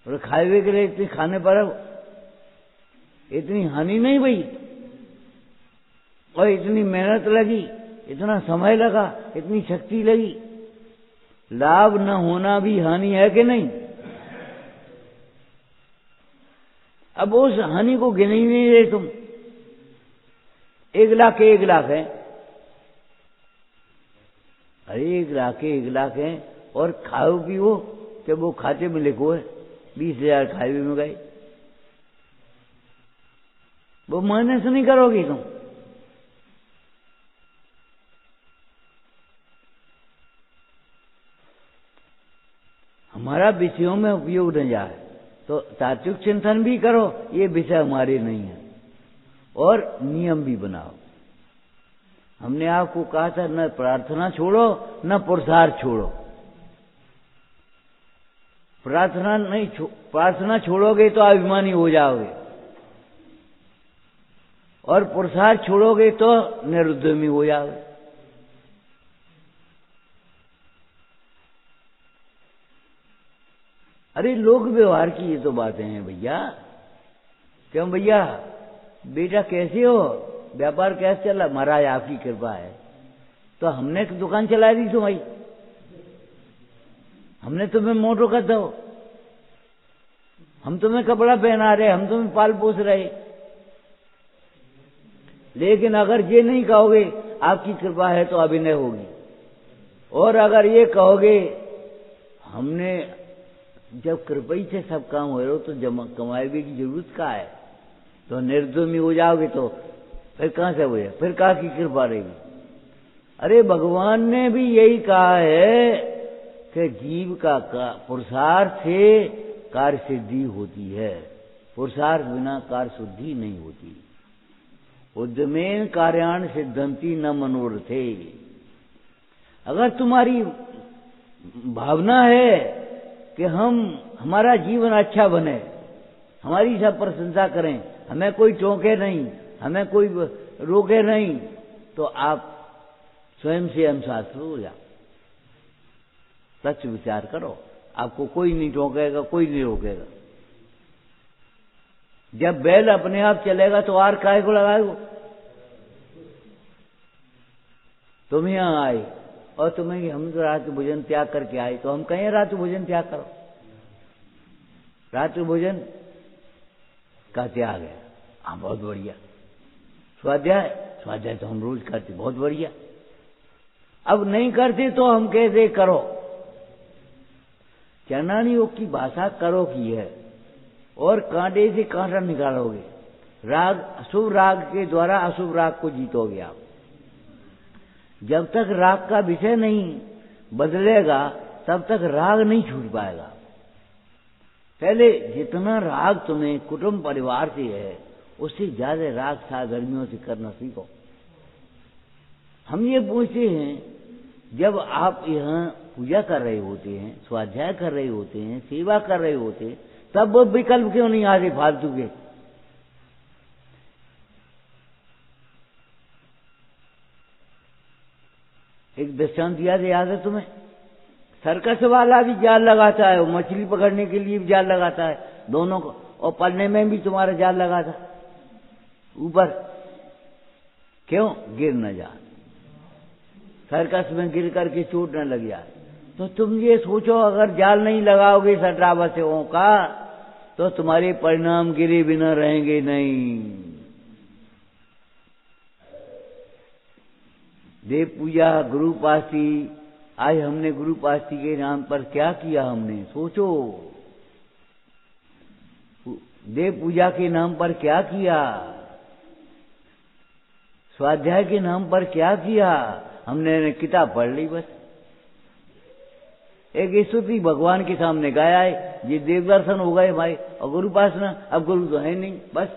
और खाए के लिए इतनी खाने पर इतनी हानि नहीं भई, और इतनी मेहनत लगी, इतना समय लगा, इतनी शक्ति लगी, लाभ न होना भी हानि है कि नहीं? अब उस हानि को गिन ही नहीं रहे तुम। 1 लाख के 1 लाख है, अरे 1 लाख के 1 लाख है, और खाओ पियो कि वो खाते में लिखो है 20,000 खाए में गए, वो माइनस नहीं करोगे तुम। हमारा विषयों में उपयोग न जाए तो तात्विक चिंतन भी करो, ये विषय हमारे नहीं है, और नियम भी बनाओ। हमने आपको कहा था न प्रार्थना छोड़ो न पुरुषार्थ छोड़ो। प्रार्थना छोड़ोगे तो अभिमानी हो जाओगे, और पुरुषार्थ छोड़ोगे तो निरुद्यमी हो जाओगे। अरे लोक व्यवहार की ये तो बातें हैं भैया। क्यों भैया, बेटा कैसे हो, व्यापार कैसे चला? महाराज आपकी कृपा है। तो हमने दुकान चला दी तुम्हारी, हमने तुम्हें मोटो कर दो, हम तुम्हें कपड़ा पहना रहे, हम तुम्हें पाल पोस रहे। लेकिन अगर ये नहीं कहोगे आपकी कृपा है तो अभिनय होगी, और अगर ये कहोगे हमने जब कृपा ही से सब काम हो रहे हो तो कमाए की जरूरत क्या है, तो निर्दोमी हो जाओगे तो फिर कहां से हो जाए, फिर कहाँ की कृपा रहेगी? अरे भगवान ने भी यही कहा है कि जीव का पुरुषार्थ से कार्य सिद्धि होती है, पुरुषार्थ बिना कार्य शुद्धि नहीं होती। उद्यमेन कार्याण सिद्धंति न मनोरथे। अगर तुम्हारी भावना है कि हमारा जीवन अच्छा बने, हमारी सब प्रशंसा करें, हमें कोई टोके नहीं, हमें कोई रोके नहीं, तो आप स्वयं से अनुशासित हो जाओ, सच विचार करो, आपको कोई नहीं टोकेगा, कोई नहीं रोकेगा। जब बैल अपने आप चलेगा तो आर काहे को लगाएगो? तुम यहां आए और तुम्हें हम तो रात्रि भोजन त्याग करके आए, तो हम कहें रात्रि भोजन त्याग करो। रात्रि भोजन का त्याग है, हाँ बहुत बढ़िया। स्वाध्याय, स्वाध्याय तो हम रोज करते, बहुत बढ़िया। अब नहीं करते तो हम कैसे करो? चरणानी योग की भाषा करो की है, और कांटे से कांटा निकालोगे। राग, अशुभ राग के द्वारा अशुभ राग को जीतोगे आप। जब तक राग का विषय नहीं बदलेगा तब तक राग नहीं छूट पाएगा। पहले जितना राग तुम्हें कुटुंब परिवार से है, उससे ज्यादा राग साधर्मियों से करना सीखो। हम ये पूछते हैं, जब आप यहाँ पूजा कर रहे होते हैं, स्वाध्याय कर रहे होते हैं, सेवा कर रहे होते हैं, तब वो विकल्प क्यों नहीं आते फालतू के? एक दृष्टांत याद है तुम्हें? सर्कस वाला भी जाल लगाता है, वो मछली पकड़ने के लिए भी जाल लगाता है, दोनों को, और पलने में भी तुम्हारा जाल लगा था ऊपर। क्यों? गिर न जा, सर्कस में गिर करके चोट न लग जाए। तो तुम ये सोचो, अगर जाल नहीं लगाओगे सट्रावसों का, तो तुम्हारे परिणाम गिरे बिना रहेंगे नहीं। देव पूजा, गुरु पास्ती, आज हमने गुरु पास्ती के नाम पर क्या किया हमने? सोचो, देव पूजा के नाम पर क्या किया, स्वाध्याय के नाम पर क्या किया? हमने किताब पढ़ ली बस। एक स्तुति भगवान के सामने गाया है, ये देव दर्शन हो गए भाई, और गुरु उपासना, अब गुरु तो है नहीं, बस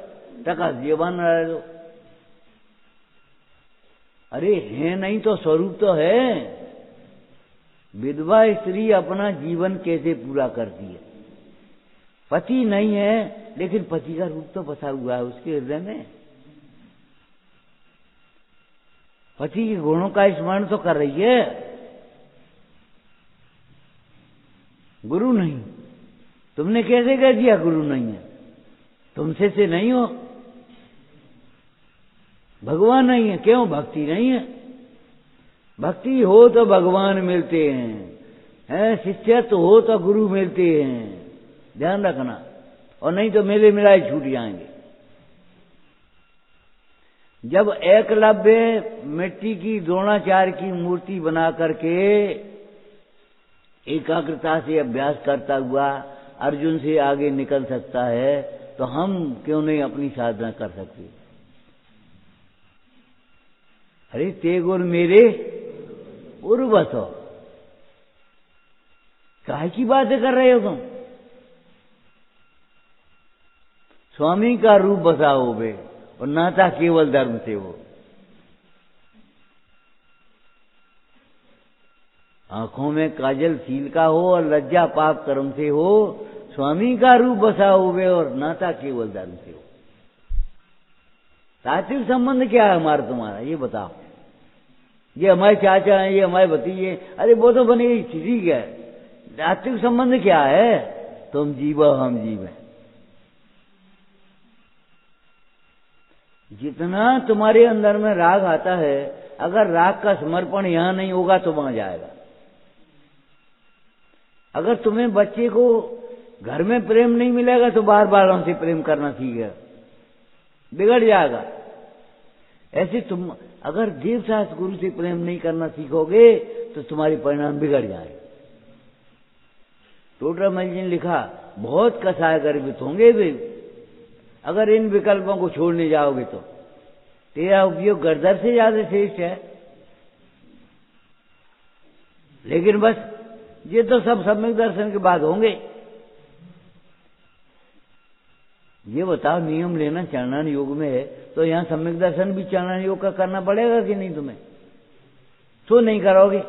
टका जीवन रह दो। अरे है नहीं तो स्वरूप तो है। विधवा स्त्री अपना जीवन कैसे पूरा करती है? पति नहीं है, लेकिन पति का रूप तो बसा हुआ है उसके हृदय में। पति के गुणों का स्मरण तो कर रही है। गुरु नहीं, तुमने कैसे कह दिया गुरु नहीं है? तुमसे से नहीं हो। भगवान नहीं है, क्यों? भक्ति नहीं है। भक्ति हो तो भगवान मिलते हैं, शिष्यत्व हो तो गुरु मिलते हैं, ध्यान रखना। और नहीं तो मेले मिलाए छूट जाएंगे। जब एकलव्य मिट्टी की द्रोणाचार्य की मूर्ति बना करके एकाग्रता से अभ्यास करता हुआ अर्जुन से आगे निकल सकता है, तो हम क्यों नहीं अपनी साधना कर सकते? अरे ते गुर मेरे उर्वस हो, काहे की बातें कर रहे हो तुम? स्वामी का रूप बसाओ बे, और नाता केवल धर्म से हो। आंखों में काजल सील का हो और लज्जा पाप कर्म से हो, स्वामी का रूप बसाओ बे, और नाता केवल धर्म से हो। तात्विक संबंध क्या है हमारा तुम्हारा, ये बताओ। ये हमारे चाचा हैं, ये हमारे भतीजे, अरे वो तो बनेगी, ठीक है। तात्विक संबंध क्या है? तुम जीव हो, हम जीव हैं। जितना तुम्हारे अंदर में राग आता है, अगर राग का समर्पण यहां नहीं होगा तो वहां जाएगा। अगर तुम्हें बच्चे को घर में प्रेम नहीं मिलेगा तो बार बार उनसे प्रेम करना सीखेगा, बिगड़ जाएगा। ऐसे तुम अगर देव शास्त्र गुरु से प्रेम नहीं करना सीखोगे तो तुम्हारे परिणाम बिगड़ जाएंगे। टोडरमल जी ने लिखा, बहुत कसाय गर्भित होंगे वे अगर इन विकल्पों को छोड़ने जाओगे तो। तेरा उपयोग गर्दर से ज्यादा श्रेष्ठ है। लेकिन बस ये तो सब सम्यक दर्शन के बाद होंगे। ये बताओ, नियम लेना चरणान योग में है तो यहां सम्यक दर्शन भी चरणान योग का करना पड़ेगा कि नहीं तुम्हें? तो नहीं करोगे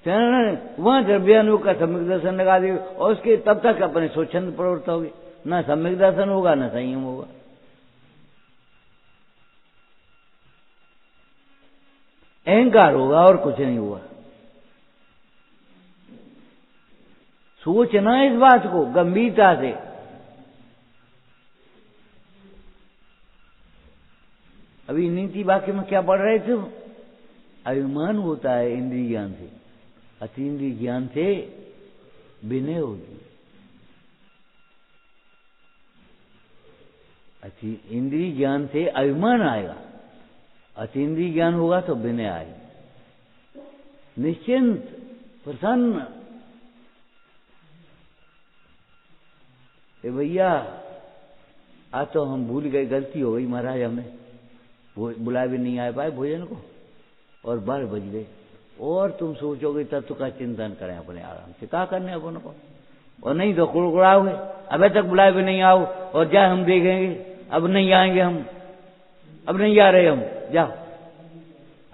चरण, वहां द्रव्यानुयोग का सम्यक दर्शन लगा दे, और उसके तब तक अपने स्वच्छंद प्रवृत्त होगे, ना सम्यक दर्शन होगा ना संयम होगा। अहंकार होगा और कुछ नहीं होगा। सोचना इस बात को गंभीरता से। अभी नीति वाक्य में क्या पढ़ रहे थे? अभिमान होता है इंद्रिय ज्ञान से, अतीन्द्रिय ज्ञान से विनय होगी। इंद्रिय ज्ञान से अभिमान आएगा, अतीन्द्रिय ज्ञान होगा तो विनय आएगी। निश्चिंत, प्रसन्न। भैया आज तो हम भूल गए, गलती हो गई महाराज, हमें बुलाए भी नहीं आ पाए भोजन को, और 12 बज गए। और तुम सोचोगे तत्व का चिंतन करें अपने आराम से, क्या करने अपन को। और नहीं तो कुड़कुड़ाओगे, अबे तक बुलाए भी नहीं आओ, और जाए हम देखेंगे, अब नहीं आएंगे हम, अब नहीं आ रहे हम, जाओ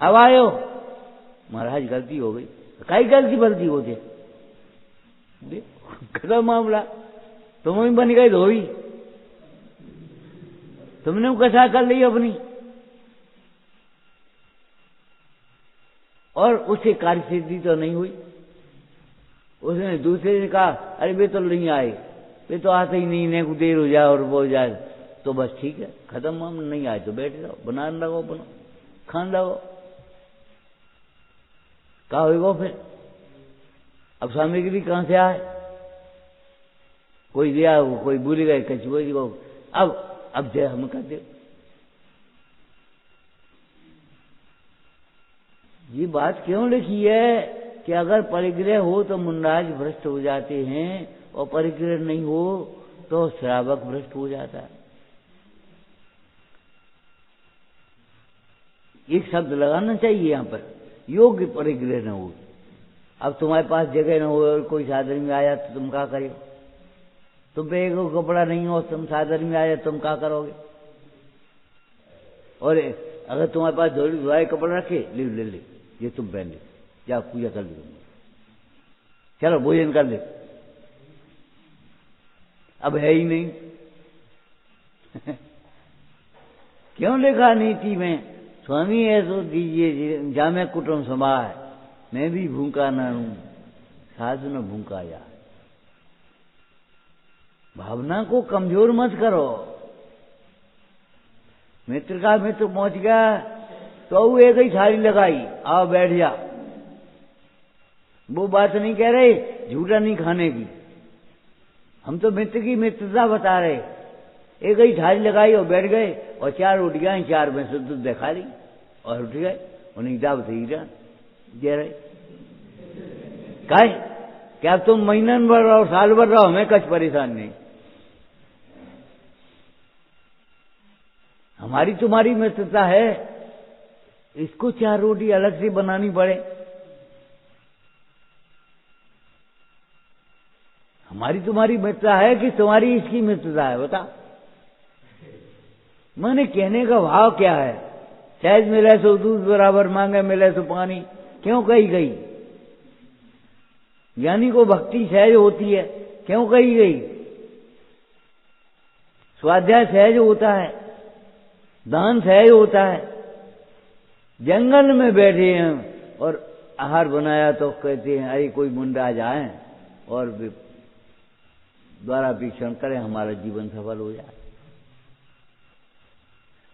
अब आए हो। महाराज गलती हो गई, कई गलती बलती होते, खत्म मामला। तुम ही बन गए धोई, तुमने कसा कर ली अपनी, और उसे कार्य सिद्धि तो नहीं हुई। उसने दूसरे ने कहा अरे वे तो नहीं आए, वे तो आते ही नहीं, इन्हें को देर हो जाए और वो हो जाए, तो बस ठीक है, खत्म मामला। नहीं आए तो बैठ जाओ, बनाने लगो, बनो, खान लगो, कहा होगा फिर। अब सामग्री कहां से आए? कोई दिया, कोई भूल गए, कचुआ को अब जय हम कर दे। ये बात क्यों लिखी है कि अगर परिग्रह हो तो मुंडराज भ्रष्ट हो जाते हैं, और परिग्रह नहीं हो तो श्रावक भ्रष्ट हो जाता है। एक शब्द लगाना चाहिए यहां पर, योग्य परिग्रह न हो। अब तुम्हारे पास जगह न हो और कोई साधन में आया तो तुम क्या करो? तुम पे एक कपड़ा नहीं हो, तुम साधन में आया तुम क्या करोगे? और अगर तुम्हारे पास धोए कपड़ा रखे, ले ये तुम पहन ले, जाओ पूजा कर ले, चलो भोजन कर ले, अब है ही नहीं। क्यों लिखा नीति में, स्वामी ऐसो दीजिए जामे कुटुंब समाय, मैं भी भूखा न हूं साधु न भूखा या। भावना को कमजोर मत करो। मित्र का मित्र पहुंच गया तो एक ही थाली लगाई, आओ बैठ जा, वो बात नहीं कह रहे झूठा नहीं खाने की, हम तो मित्र की मित्रता बता रहे। एक ही थाली लगाई और बैठ गए, और 4 रोटियां 4 में से दूध दिखा दी और उठ गए, उन्हें दावत ही दे रहे। काय क्या तुम महीना भर रहो, साल भर रहो, हमें कुछ परेशान नहीं। हमारी तुम्हारी मित्रता है, इसको 4 रोटी अलग से बनानी पड़े? हमारी तुम्हारी मित्रता है कि तुम्हारी इसकी मित्रता है? बता। मैंने कहने का भाव क्या है? सहज मिले सो दूध बराबर, मांगे मिले सो पानी, क्यों कही गई? ज्ञानी को भक्ति सहज होती है, क्यों कही गई? स्वाध्याय सहज होता है, दान सहज होता है। जंगल में बैठे हैं और आहार बनाया तो कहते हैं अरे कोई मुंडा जाए और द्वारा वीक्षण करें, हमारा जीवन सफल हो जाए।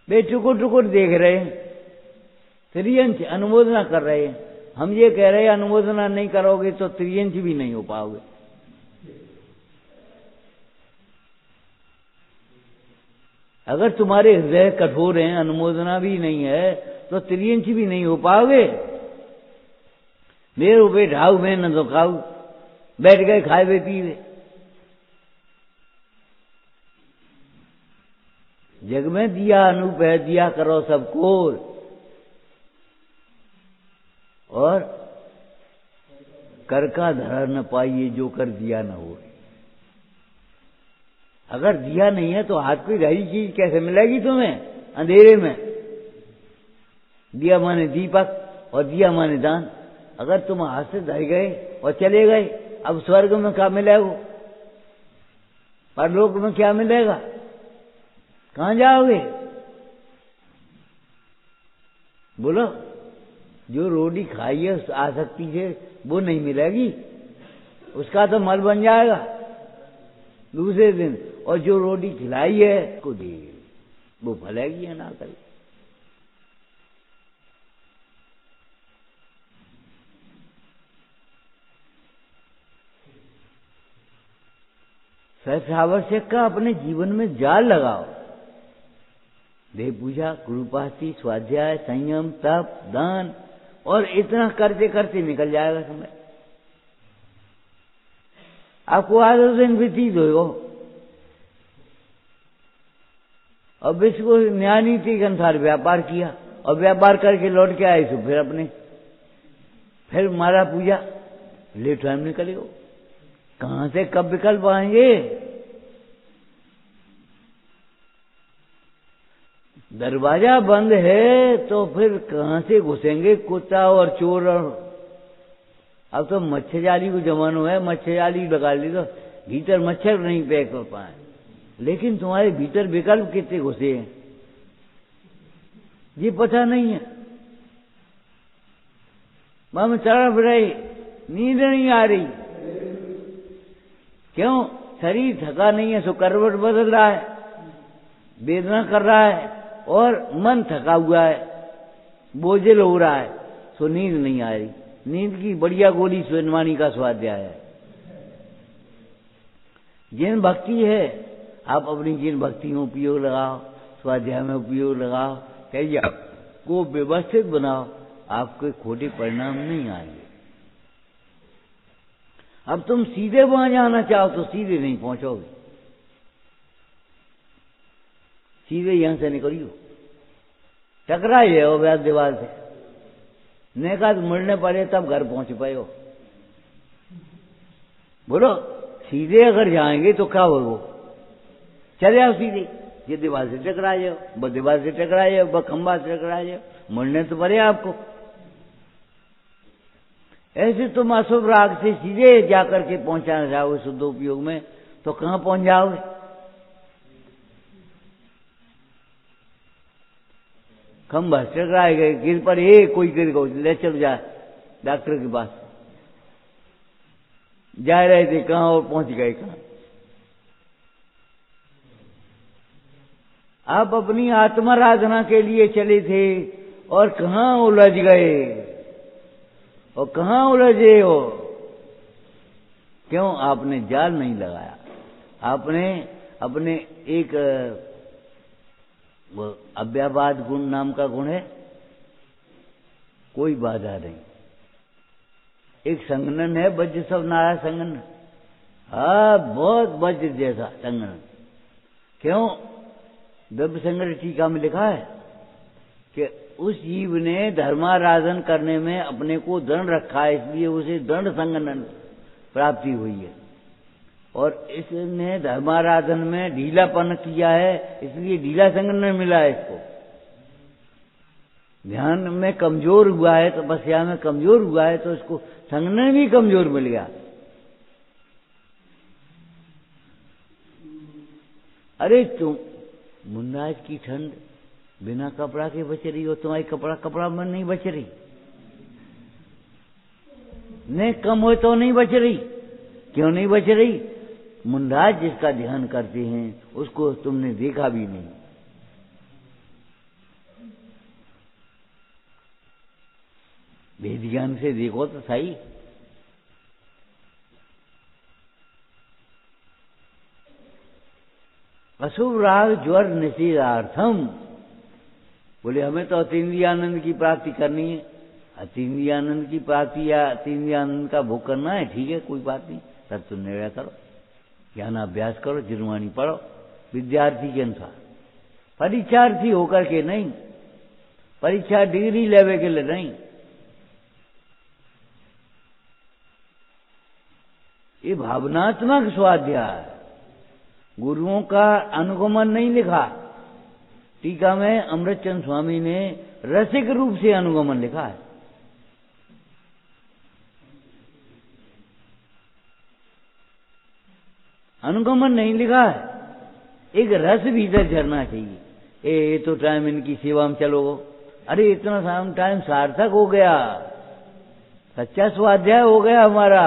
वे टुकुर टुकुर देख रहे हैं, त्रियंच अनुमोदना कर रहे हैं। हम ये कह रहे हैं अनुमोदना नहीं करोगे तो त्रियंच भी नहीं हो पाओगे। अगर तुम्हारे हृदय कठोर हैं, अनुमोदना भी नहीं है, तो त्रियंच भी नहीं हो पाओगे। मेरे ऊपर ढाऊ में न तो खाऊ, बैठ गए खाए हुए पीवे। जग में दिया अनूप है, दिया करो सबको, और कर का धरा न पाइए जो कर दिया न हो। अगर दिया नहीं है तो हाथ की रही चीज कैसे मिलेगी तुम्हें अंधेरे में? दिया माने दीपक और दिया माने दान। अगर तुम हाथ से धर गए और चले गए, अब स्वर्ग में क्या मिलेगा? परलोक में क्या मिलेगा? कहां जाओगे? बोलो। जो रोटी खाई है आसक्ति से वो नहीं मिलेगी, उसका तो मल बन जाएगा दूसरे दिन, और जो रोटी खिलाई है उसको दे, वो फलेगी या ना करे। सहस्रावश्यक का अपने जीवन में जाल लगाओ। देव पूजा, गुरुपास्ती, स्वाध्याय, संयम, तप, दान, और इतना करते करते निकल जाएगा समय। आपको आधा दिन व्यतीत हो, और विश्व को न्याय नीति के अनुसार व्यापार किया, और व्यापार करके लौट के आए तो फिर मारा पूजा, लेट टाइम निकले हो। कहां से कब विकल्प आएंगे? दरवाजा बंद है तो फिर कहां से घुसेंगे कुत्ता और चोर? और अब तो मच्छर जाली को जमाना है, मच्छर जाली लगा ली तो भीतर मच्छर नहीं पैक कर पाए, लेकिन तुम्हारे भीतर विकल्प कितने घुसे हैं ये पता नहीं है। मन तड़प रही, नींद नहीं आ रही, क्यों? शरीर थका नहीं है, सो करवट बदल रहा है, वेदना कर रहा है, और मन थका हुआ है, बोझिल हो रहा है, सो नींद नहीं आ रही। नींद की बढ़िया गोली स्वयंवाणी का स्वाध्याय है। जिन भक्ति है, आप अपनी जिन भक्ति में उपयोग लगाओ, स्वाध्याय में उपयोग लगाओ, कहिए को व्यवस्थित बनाओ, आपके खोटे परिणाम नहीं आएंगे। अब तुम सीधे वहां जाना चाहो तो सीधे नहीं पहुंचोगे, सीधे यहां से निकलियो, टकराइए हो व्यास दीवार से, नेका मुड़ने पड़े तब घर पहुंच पाए हो। बोलो, सीधे अगर जाएंगे तो क्या होगा? चले आओ सीधे, ये दीवार से टकरा जाओ, वो दीवार से टकरा जाओ, वो खंबा से टकरा जाओ, मुड़ने तो पड़े आपको। ऐसे तुम अशुभ राग से सीधे जाकर के पहुंचाना चाहोगे शुद्ध उपयोग में, तो कहां पहुंच जाओगे? खंबा टकराए गए, गिर पड़े, कोई गिर गो, ले चल जा डॉक्टर के पास, जा रहे थे कहां और पहुंच गए कहां? आप अपनी आत्माराधना के लिए चले थे और कहां उलझ गए, और कहां उलझे हो? क्यों? आपने जाल नहीं लगाया। आपने अपने एक अव्याबाद गुण नाम का गुण है, कोई बाधा नहीं। एक संगनन है, वज्र सब नारा संगनन, बहुत वज्र जैसा संगनन। क्यों? द्रव्य संग्रह टीका में लिखा है कि उस जीव ने धर्माराधन करने में अपने को दृढ़ रखा है, इसलिए उसे दृढ़ संगनन प्राप्ति हुई है, और इसने धर्माराधन में ढीलापन किया है, इसलिए ढीला संगनन मिला है इसको। ध्यान में कमजोर हुआ है, तपस्या में कमजोर हुआ है, तो इसको संगनन भी कमजोर मिल गया। अरे तुम मुन्नाज की ठंड बिना कपड़ा के बच रही हो, तुम्हारी कपड़ा में नहीं बच रही, नहीं कम हो तो नहीं बच रही। क्यों नहीं बच रही? मुन्नाज जिसका ध्यान करते हैं उसको तुमने देखा भी नहीं। वेद ज्ञान से देखो तो सही। अशुभ राग ज्वर निषेधार्थम, बोले हमें तो अतीन्द्रिय आनंद की प्राप्ति करनी है। अतीन्द्रिय आनंद की प्राप्ति या अतीन्द्रिय आनंद का भोग करना है, ठीक है, कोई बात नहीं, तब तुम निर्णय करो, ज्ञान अभ्यास करो, जिरवाणी पढ़ो विद्यार्थी के अनुसार, परीक्षार्थी होकर के नहीं, परीक्षा डिग्री लेवे के लिए नहीं। ये भावनात्मक स्वाध्याय, गुरुओं का अनुगमन नहीं लिखा। टीका में अमृतचंद स्वामी ने रसिक रूप से अनुगमन लिखा है। अनुगमन नहीं लिखा है, एक रस भीतर झरना चाहिए। ये तो टाइम इनकी सेवा में चलो, अरे इतना टाइम सार्थक हो गया, सच्चा स्वाध्याय हो गया हमारा,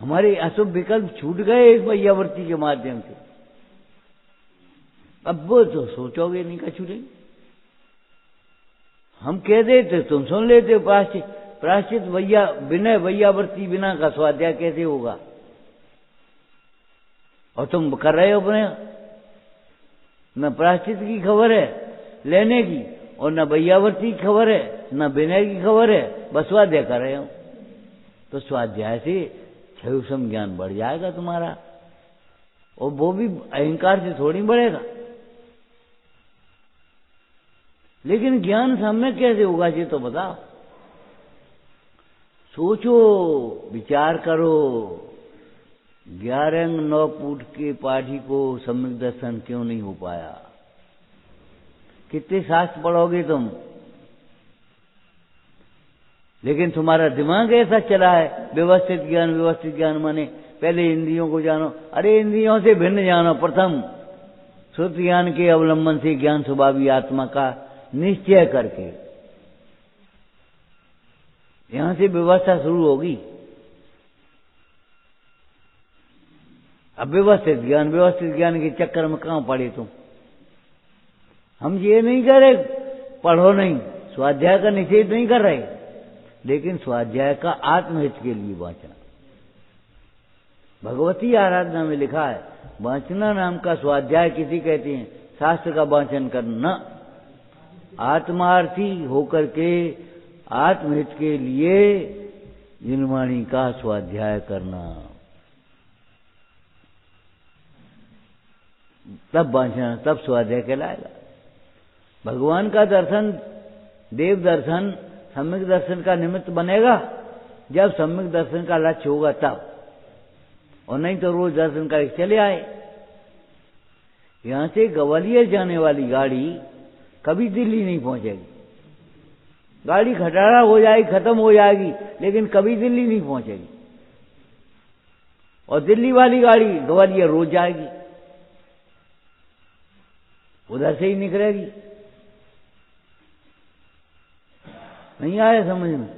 हमारे अशुभ विकल्प छूट गए इस वैयावर्ती के माध्यम से। अब वो तो सोचोगे नहीं का छूटेंगे। हम कह देते तुम सुन लेते, प्राश्चित प्राश्चित विनय वैयावर्ती बिना का स्वाध्याय कैसे होगा, और तुम कर रहे हो अपने। न प्राश्चित की खबर है लेने की, और न वैयावर्ती की खबर है, न विनय की खबर है, बस स्वाध्याय कर रहे हो। तो स्वाध्याय से क्षयसम ज्ञान बढ़ जाएगा तुम्हारा, और वो भी अहंकार से थोड़ी बढ़ेगा। लेकिन ज्ञान सम्यक कैसे होगा ये तो बताओ। सोचो, विचार करो। 11 अंग 9 फुट के पाठी को सम्यक दर्शन क्यों नहीं हो पाया? कितने शास्त्र पढ़ोगे तुम, लेकिन तुम्हारा दिमाग ऐसा चला है व्यवस्थित ज्ञान। व्यवस्थित ज्ञान माने पहले इंद्रियों को जानो। अरे इंद्रियों से भिन्न जानो। प्रथम श्रुति ज्ञान के अवलंबन से ज्ञान स्वभावी आत्मा का निश्चय करके यहां से व्यवस्था शुरू होगी। अब व्यवस्थित ज्ञान के चक्कर में कहां पड़े तुम? हम ये नहीं कर रहे पढ़ो नहीं, स्वाध्याय का निषेध नहीं कर रहे, लेकिन स्वाध्याय का आत्महित के लिए वाचना। भगवती आराधना में लिखा है वाचना नाम का स्वाध्याय किसी कहते हैं शास्त्र का वाचन करना, आत्मार्थी होकर के आत्महित के लिए निर्वाणी का स्वाध्याय करना, तब वाचना, तब स्वाध्याय कहलाएगा। भगवान का दर्शन, देव दर्शन सम्यक दर्शन का निमित्त बनेगा जब सम्यक दर्शन का लक्ष्य होगा तब, और नहीं तो रोज दर्शन करके चले आए। यहां से ग्वालियर जाने वाली गाड़ी कभी दिल्ली नहीं पहुंचेगी। गाड़ी खटारा हो जाएगी, खत्म हो जाएगी, लेकिन कभी दिल्ली नहीं पहुंचेगी। और दिल्ली वाली गाड़ी ग्वालियर रोज जाएगी, उधर से ही निकलेगी। नहीं आया समझ में?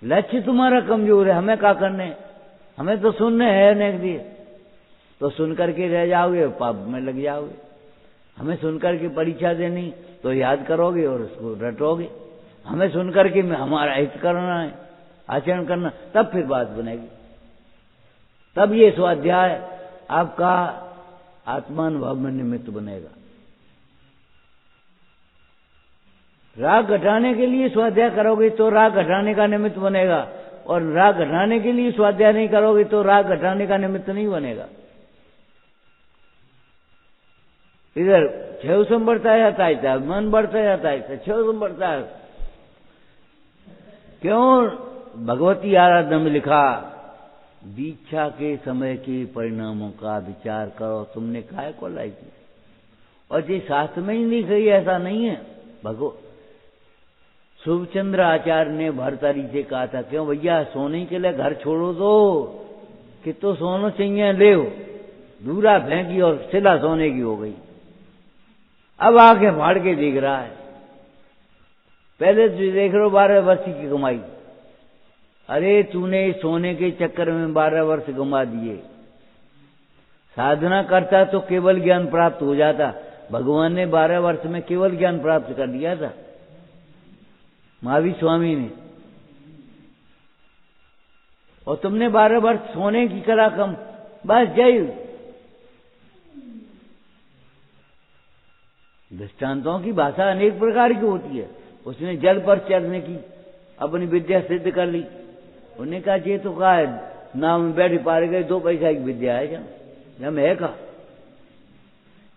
लक्ष्य तुम्हारा कमजोर है। हमें क्या करने, हमें तो सुनने है नेक दिए, तो सुन करके रह जाओगे, पाप में लग जाओगे। हमें सुनकर के परीक्षा देनी तो याद करोगे और उसको रटोगे। हमें सुनकर के हमारा हित करना है, आचरण करना, तब फिर बात बनेगी। तब ये स्वाध्याय आपका आत्मानुभव में निमित्त बनेगा। राग घटाने के लिए स्वाध्याय करोगे तो राग घटाने का निमित्त बनेगा, और राग घटाने के लिए स्वाध्याय नहीं करोगे तो राग घटाने का निमित्त नहीं बनेगा। इधर क्षयसम बढ़ता जाता है, मन बढ़ता जाता है, क्षयसम बढ़ता है। क्यों? भगवती आराधना में लिखा दीक्षा के समय के परिणामों का विचार करो। तुमने काहे को लाई थी? और ये शास्त्र में ही नहीं कही, ऐसा नहीं है। शुभचंद्र आचार्य ने भरतरी से कहा था, क्यों भैया सोने के लिए घर छोड़ो दो, कि तो सोना चाहिए ले, दूरा फेंकी और सिला सोने की हो गई। अब आके फाड़ के देख रहा है। पहले तो देख लो 12 वर्ष की कमाई। अरे तूने सोने के चक्कर में 12 वर्ष गंवा दिए। साधना करता तो केवल ज्ञान प्राप्त हो जाता। भगवान ने 12 वर्ष में केवल ज्ञान प्राप्त कर दिया था, महावीर स्वामी ने। और तुमने 12 वर्ष सोने की कला कम, बस जय। दृष्टांतों की भाषा अनेक प्रकार की होती है। उसने जल पर चलने की अपनी विद्या सिद्ध कर ली। उन्होंने कहा ये तो कहा है नाव में बैठ पार गए, 2 पैसा की विद्या है जब है का।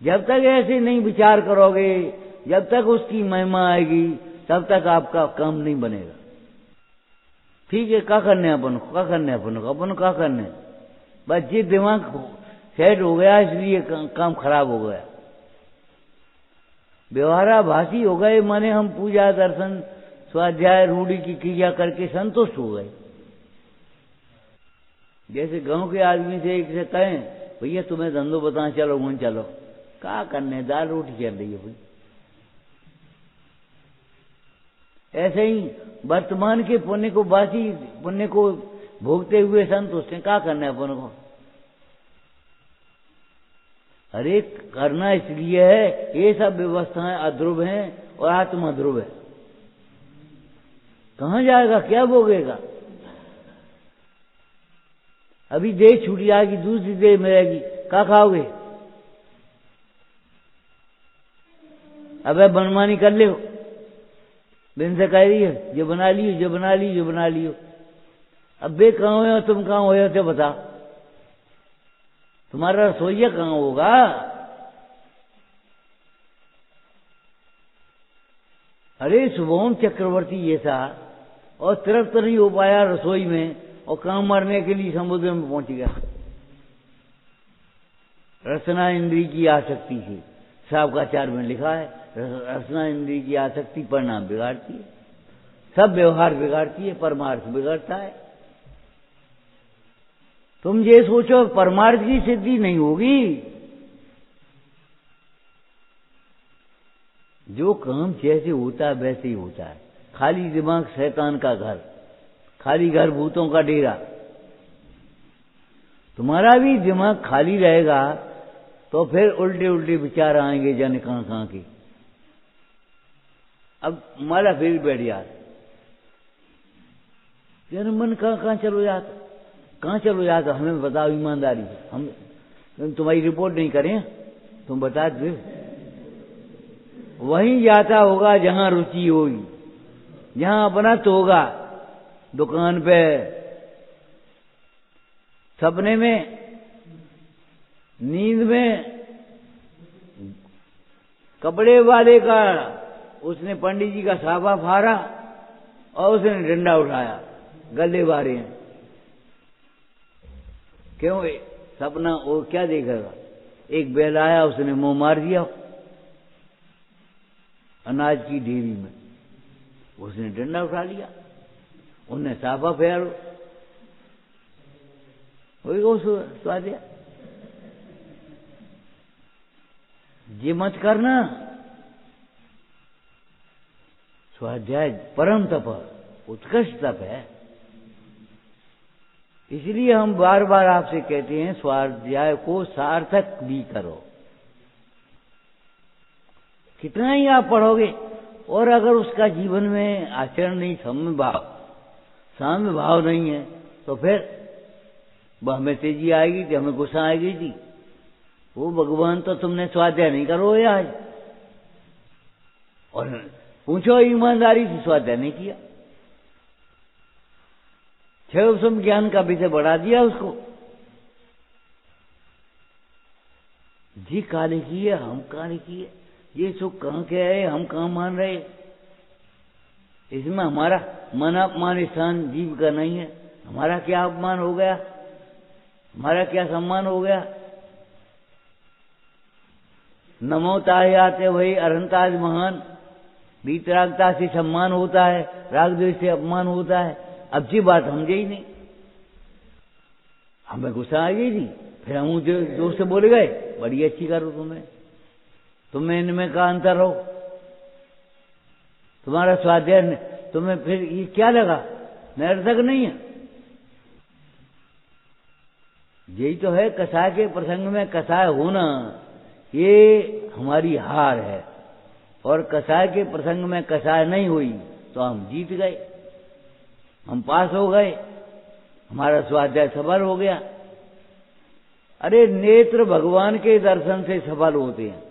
जब तक ऐसे नहीं विचार करोगे, जब तक उसकी महिमा आएगी, तब तक आपका काम नहीं बनेगा। ठीक है, क्या करने अपन क्या करने, बस ये दिमाग सेट हो गया इसलिए काम खराब हो गया। व्यवहाराभासी हो गए, माने हम पूजा दर्शन स्वाध्याय रूढ़ी की क्रिया करके संतुष्ट हो गए। जैसे गांव के आदमी से एक से कहें भैया तुम्हें धंधो बताएं, चलो वहीं चलो, क्या करने, दाल रोटी चल रही है भाई। ऐसे ही वर्तमान के पुण्य को, बासी पुण्य को भोगते हुए संतुष्ट हैं, क्या करना है अपन को? अरे करना इसलिए है, ये सब व्यवस्थाएं अध्रुव हैं और आत्मा ध्रुव है। कहां जाएगा, क्या भोगेगा? अभी देह छूट जाएगी, दूसरी देह मिलेगी, क्या खाओगे? अब मनमानी कर ले, बिन से कह रही है जो बना लियो, जो बना लियो, जो बना लियो। अब बे कहाँ हो तुम, कहाँ हो तो बता, तुम्हारा रसोईया कहाँ होगा? अरे शुभम चक्रवर्ती जैसा और तृप्त नहीं हो पाया रसोई में, और काम मरने के लिए समुद्र में पहुंच गया। रसना इंद्री की आसक्ति से, शावकाचार्य में लिखा है, रसना इंद्री की आसक्ति परिणाम बिगाड़ती है, सब व्यवहार बिगाड़ती है, परमार्थ बिगड़ता है। तुम ये सोचो परमार्थ की सिद्धि नहीं होगी। जो काम जैसे होता है वैसे ही होता है। खाली दिमाग शैतान का घर, खाली घर भूतों का डेरा। तुम्हारा भी दिमाग खाली रहेगा तो फिर उल्टे उल्टे विचार आएंगे, जाने कहां कहां के। अब हमारा फिर बैठ जाता, यार मन कहां कहां चलो जाता, कहां चलो जाता, हमें बताओ ईमानदारी से। हम तुम्हारी रिपोर्ट नहीं करें, तुम बता दो। वहीं जाता होगा जहां रुचि होगी, जहां अपना तो होगा, दुकान पे, सपने में, नींद में। कपड़े वाले का उसने पंडित जी का साफा फाड़ा और उसने डंडा उठाया, गले बारे हैं। क्यों? सपना वो क्या देखेगा? एक बैल आया, उसने मुंह मार दिया अनाज की ढेरी में, उसने डंडा उठा लिया, उनने साफा फेरो, वही को स्वादिया। ये मत करना। स्वाध्याय परम तप, उत्कृष्ट तप है। इसलिए हम बार बार आपसे कहते हैं स्वाध्याय को सार्थक भी करो। कितना ही आप पढ़ोगे, और अगर उसका जीवन में आचरण नहीं, साम्य भाव नहीं है, तो फिर वह हमें तेजी आएगी थी, हमें गुस्सा आएगी थी। वो भगवान तो तुमने स्वाध्याय नहीं करोगे आज, और पूछो ईमानदारी से स्वाध्याय नहीं किया, क्षय ज्ञान का विषय बढ़ा दिया उसको। जी काले किए, हम काले किए, ये सुख कहां के है, हम कहां मान रहे? इसमें हमारा मन अपमान स्थान जीव का नहीं है। हमारा क्या अपमान हो गया, हमारा क्या सम्मान हो गया? नमो ताय आते वही अरहंताज महान। वीतरागता से सम्मान होता है, राग द्वेष से अपमान होता है। अब जी बात समझे ही नहीं, हमें गुस्सा आ गई थी, फिर हम जोर से बोल गए, बड़ी अच्छी करो तुम्हें इनमें का अंतर हो, तुम्हारा स्वाध्याय तुम्हें फिर ये क्या लगा, निरर्थक नहीं है। यही तो है कसाय के प्रसंग में कसाय होना, ये हमारी हार है। और कसाय के प्रसंग में कसाय नहीं हुई तो हम जीत गए, हम पास हो गए, हमारा स्वाध्याय सफल हो गया। अरे नेत्र भगवान के दर्शन से सफल होते हैं,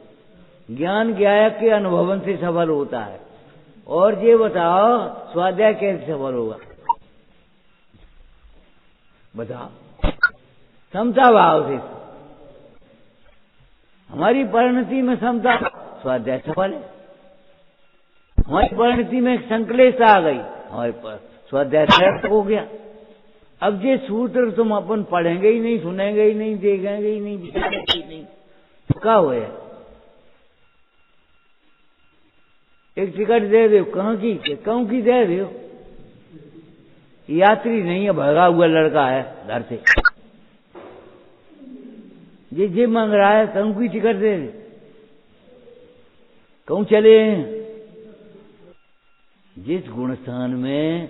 ज्ञान ज्ञायक के अनुभवन से सफल होता है। और ये बताओ स्वाध्याय कैसे सफल होगा? बताओ। समता भाव से, हमारी परिणति में समता, स्वाध्याय सफल है। हमारी परिणति में संकलेश आ गई, हमारे पास स्वाध्याय सार्थक हो गया। अब ये सूत्र तुम अपन पढ़ेंगे ही नहीं, सुनेंगे ही नहीं, देखेंगे ही नहीं, विचारेंगे ही नहीं, तो क्या हुआ? एक टिकट दे दो, कहाँ की, कहूं की दे दो, यात्री नहीं है, भगा हुआ लड़का है घर से, ये मांग रहा है, कहूं की टिकट दे दे, कहूं चले। जिस गुणस्थान में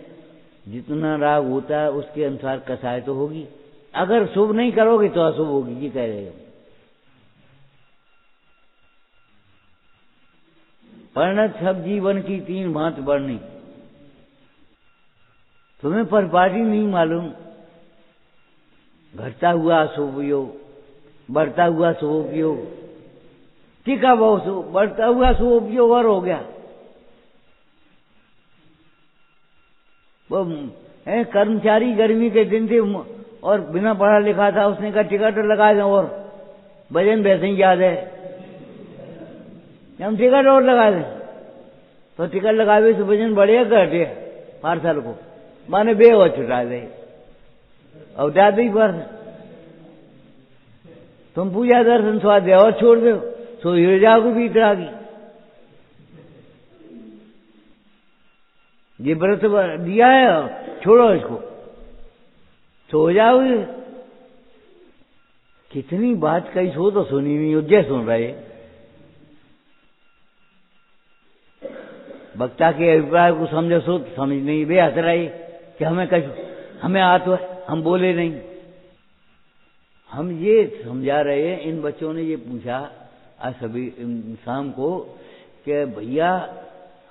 जितना राग होता है उसके अनुसार कसाय तो होगी। अगर शुभ नहीं करोगे तो अशुभ होगी, ये कह रहे हो। परिणत सब जीवन की 3 भांति बढ़नी। तुम्हें परिपाटी नहीं मालूम। घटता हुआ शुभ योग, बढ़ता हुआ शुभ योग, टीका बहुत शुभ, बढ़ता हुआ शुभ योग और हो गया। वो कर्मचारी गर्मी के दिन थे और बिना पढ़ा लिखा था, उसने कहा टिकट लगा दें और वजन वैसे ही याद है, हम टिकट और लगा दें। तो टिकट लगावे से वजन बढ़ेगा घटे पार्सल को, माने बे और छुटा दे और दादी पर तुम पूजा दर्शन स्वाद दे और छोड़ दो, सो हिड़ जाओगे भीतर आगी। ये व्रत दिया है, छोड़ो इसको, सो जाओगे। कितनी बात कही सो तो सुनी नहीं, उज्जै सुन रहे। वक्ता के अभिप्राय को समझो सो तो समझ नहीं, वे हंस रहे कि हमें हमें आतो है, हम बोले नहीं। हम ये समझा रहे हैं। इन बच्चों ने ये पूछा आज सभी शाम को कि भैया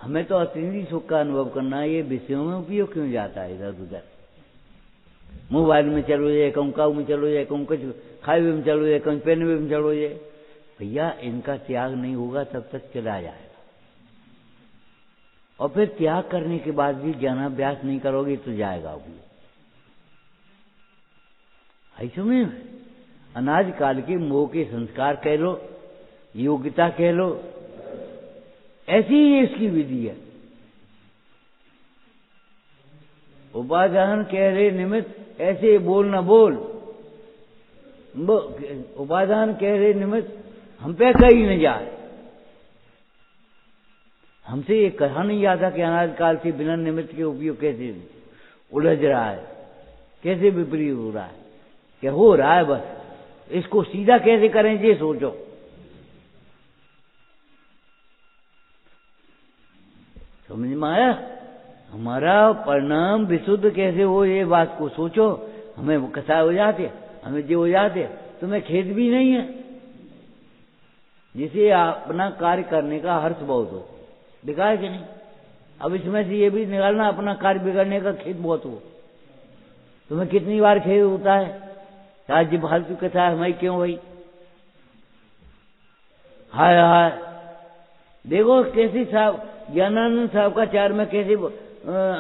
हमें तो अतिथि सुख का अनुभव करना है, ये विषयों में उपयोग क्यों जाता है इधर उधर? मोबाइल में चलो जाए, कहूँ काऊ में चलो जाए, कहूँ कुछ खाए हुए में चलो जाए, कहूँ पहने हुए में चलो जाए। भैया इनका त्याग नहीं होगा तब तक चला जाएगा। और फिर त्याग करने के बाद भी ज्ञानाभ्यास नहीं करोगे तो जाएगा भी। ऐसे में अनाज काल के मोह के संस्कार कह लो, योग्यता कह लो, ऐसी ही इसकी विधि है। उपादान कह रहे निमित्त ऐसे बोल न बोल, उपादान कह रहे निमित्त हम पे कहीं न जाए। हमसे ये कहा नहीं जाता कि अनाज काल से बिना निमित्त के उपयोग कैसे उलझ रहा है, कैसे विपरीत हो रहा है, क्या हो रहा है, बस इसको सीधा कैसे करें ये सोचो। समझ में आया? हमारा परिणाम विशुद्ध कैसे हो ये बात को सोचो। हमें कसा हो जाते, हमें जो हो जाते, तुम्हें खेद भी नहीं है, जिसे अपना कार्य करने का हर्ष बहुत हो, दिखा है कि नहीं? अब इसमें से ये भी निकालना अपना कार्य बिगड़ने का खेद बहुत हो। तुम्हें कितनी बार खेद होता है, आज जी फालतू कथा है, हमें क्यों भाई, हाय हाय। देखो कैसी साहब ज्ञानानंद साहब का 4 में कैसी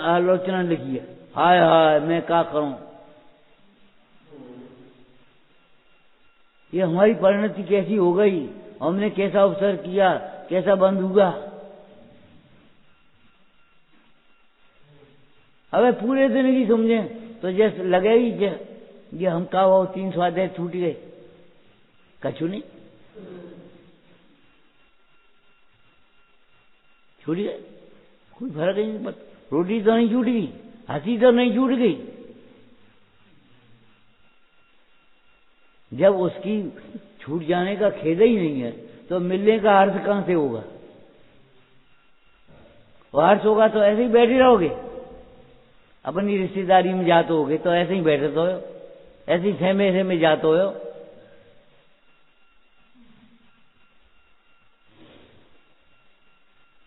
आलोचना लिखी है, हाय हाय मैं क्या करूं। ये हमारी परिणति कैसी हो गई, हमने कैसा अवसर किया, कैसा बंद हुआ। अबे पूरे दिन की समझे तो जैसे लगे ही ये हम का वो 3 स्वाध्याय छूट गए, कछु नहीं छूट गए, कोई फर्क नहीं पड़ता। रोटी तो नहीं छूट गई, हंसी तो नहीं छूट गई। जब उसकी छूट जाने का खेद ही नहीं है तो मिलने का अर्थ कहां से होगा? और अर्थ होगा तो ऐसे ही बैठे रहोगे, अपनी रिश्तेदारी में जाते होगे तो ऐसे ही बैठे तो हो, ऐसे ही सहमे में जाते हो।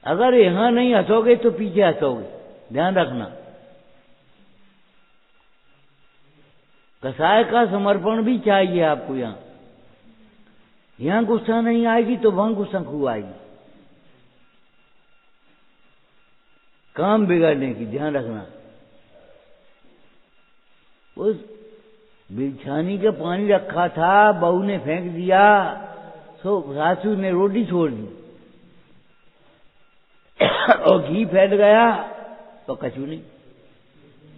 अगर यहां नहीं हंसोगे तो पीछे हंसोगे, ध्यान रखना। कसाय का समर्पण भी चाहिए आपको। यहां गुस्सा नहीं आएगी तो वहां गुस्सा खूब आएगी, काम बिगड़ने की, ध्यान रखना। उस बिछानी का पानी रखा था, बहू ने फेंक दिया, सो सासू ने रोटी छोड़ दी और घी फैल गया तो कछु नहीं।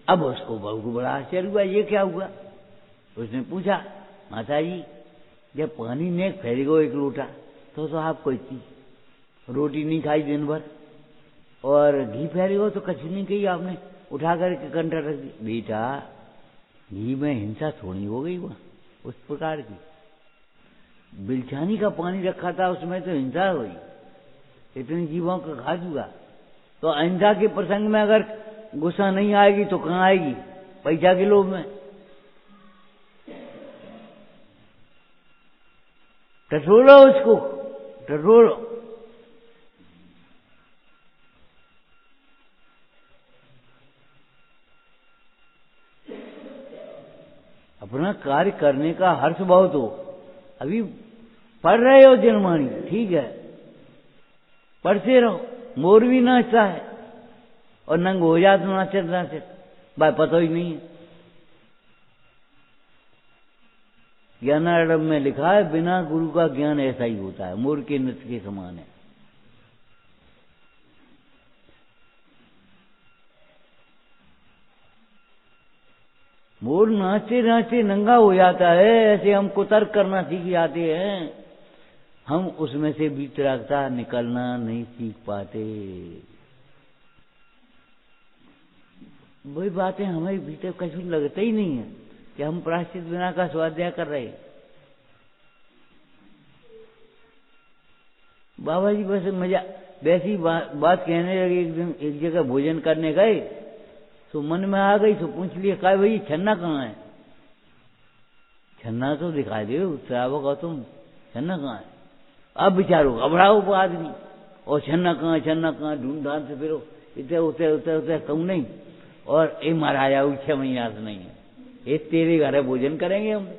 अब उसको बहू को बड़ा आश्चर्य हुआ, ये क्या हुआ? उसने पूछा, माता जी जब पानी ने फैल गो 1 लोटा तो आप कोई चीज रोटी नहीं खाई दिन भर और घी फैल गो तो कछु नहीं कही आपने, उठा करके कंठा रख दी। बेटा घी में हिंसा थोड़ी हो गई वहां उस प्रकार की। बिलछानी का पानी रखा था उसमें तो हिंसा हुई, इतनी जीवों का खा चुका। तो अहिंसा के प्रसंग में अगर गुस्सा नहीं आएगी तो कहाँ आएगी? पैसा के लोभ में। टटोलो उसको, टटोलो। अपना कार्य करने का हर्ष बहुत हो। अभी पढ़ रहे हो जनवाणी, ठीक है, पढ़ते रहो। मोर भी नाचता है और नंग हो जाते नाचते नाचते, भाई पता ही नहीं है। ज्ञानारंभ में लिखा है, बिना गुरु का ज्ञान ऐसा ही होता है, मोर के नृत्य के समान है। मोर नाचते नाचते नंगा हो जाता है, ऐसे हम कुतर्क करना सीख जाते हैं, हम उसमें से वितरागता निकलना नहीं सीख पाते। वही बातें हमारे भीतर कहीं लगता ही नहीं है कि हम प्रायश्चित बिना का स्वाध्याय कर रहे हैं। बाबा जी वैसे मजा वैसी बात कहने लगे। एक दिन एक जगह भोजन करने गए तो मन में आ गई, तो पूछ लिया, कहा भाई छन्ना कहाँ है? छन्ना तो दिखाई दे श्रावक हो तुम, छन्ना कहाँ है? अब विचारो, घबराओ वो आदमी, और छन्ना कहाँ, छन्ना कहाँ, ढूंढ ढांड से फिरो, इतने उतरे उतरे उतरे कहूँ नहीं, और ए महाराजा 6 महीना से नहीं है, ये तेरे घर भोजन करेंगे हम।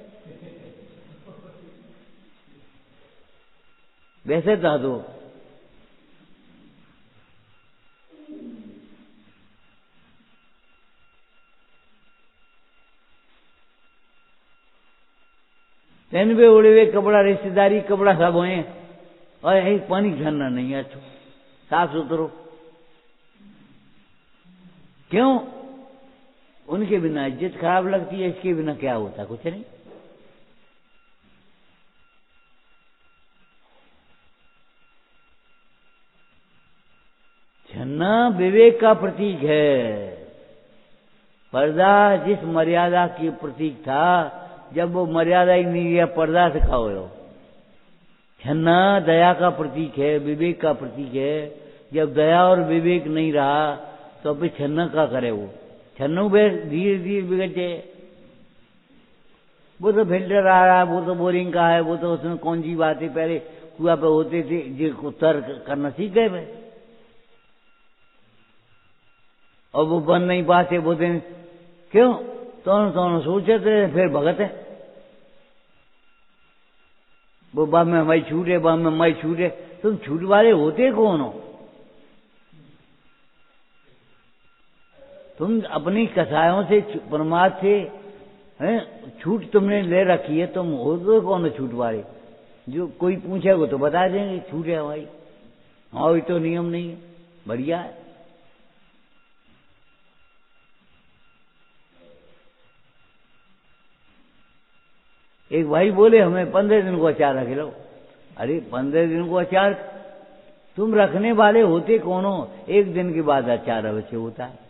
वैसे था तो पहन पे उड़े हुए कपड़ा, रिश्तेदारी कपड़ा सब होए, और एक पानी झरना नहीं है, अच्छा साफ सुथरो। क्यों? उनके बिना इज्जत खराब लगती है, इसके बिना क्या होता? कुछ नहीं। झरना विवेक का प्रतीक है। पर्दा जिस मर्यादा की प्रतीक था, जब वो मर्यादा ही नहीं दिया, पर्दा से खाओ। छन्ना दया का प्रतीक है, विवेक का प्रतीक है। जब दया और विवेक नहीं रहा तो फिर छन्ना क्या करे? वो छन्नू धीरे धीरे बिगड़ जाए। वो तो फिल्टर आ रहा है, वो तो बोरिंग का है, वो तो उसमें कौन सी बातें पहले कुआ पे होते थे जिसको तर्क करना सीख गए भाई, और वो बन नहीं पाते, बोलते क्यों? तो सोचे थे, फिर भगत है वो, बाप में हमारी छूट है, बाप में हमारी छूट है। तुम छूट वाले होते कौन हो? तुम अपनी कसायों से, परमार्थ से छूट तुमने ले रखी है, तुम हो तो कौन हो छूट वाले? जो कोई पूछेगा तो बता देंगे छूट है हमारी। हाँ, ये तो नियम नहीं है, बढ़िया है। एक भाई बोले हमें 15 दिन को अचार रख लो। अरे 15 दिन को अचार तुम रखने वाले होते कौन हो? एक दिन के बाद अचार अवश्य होता है।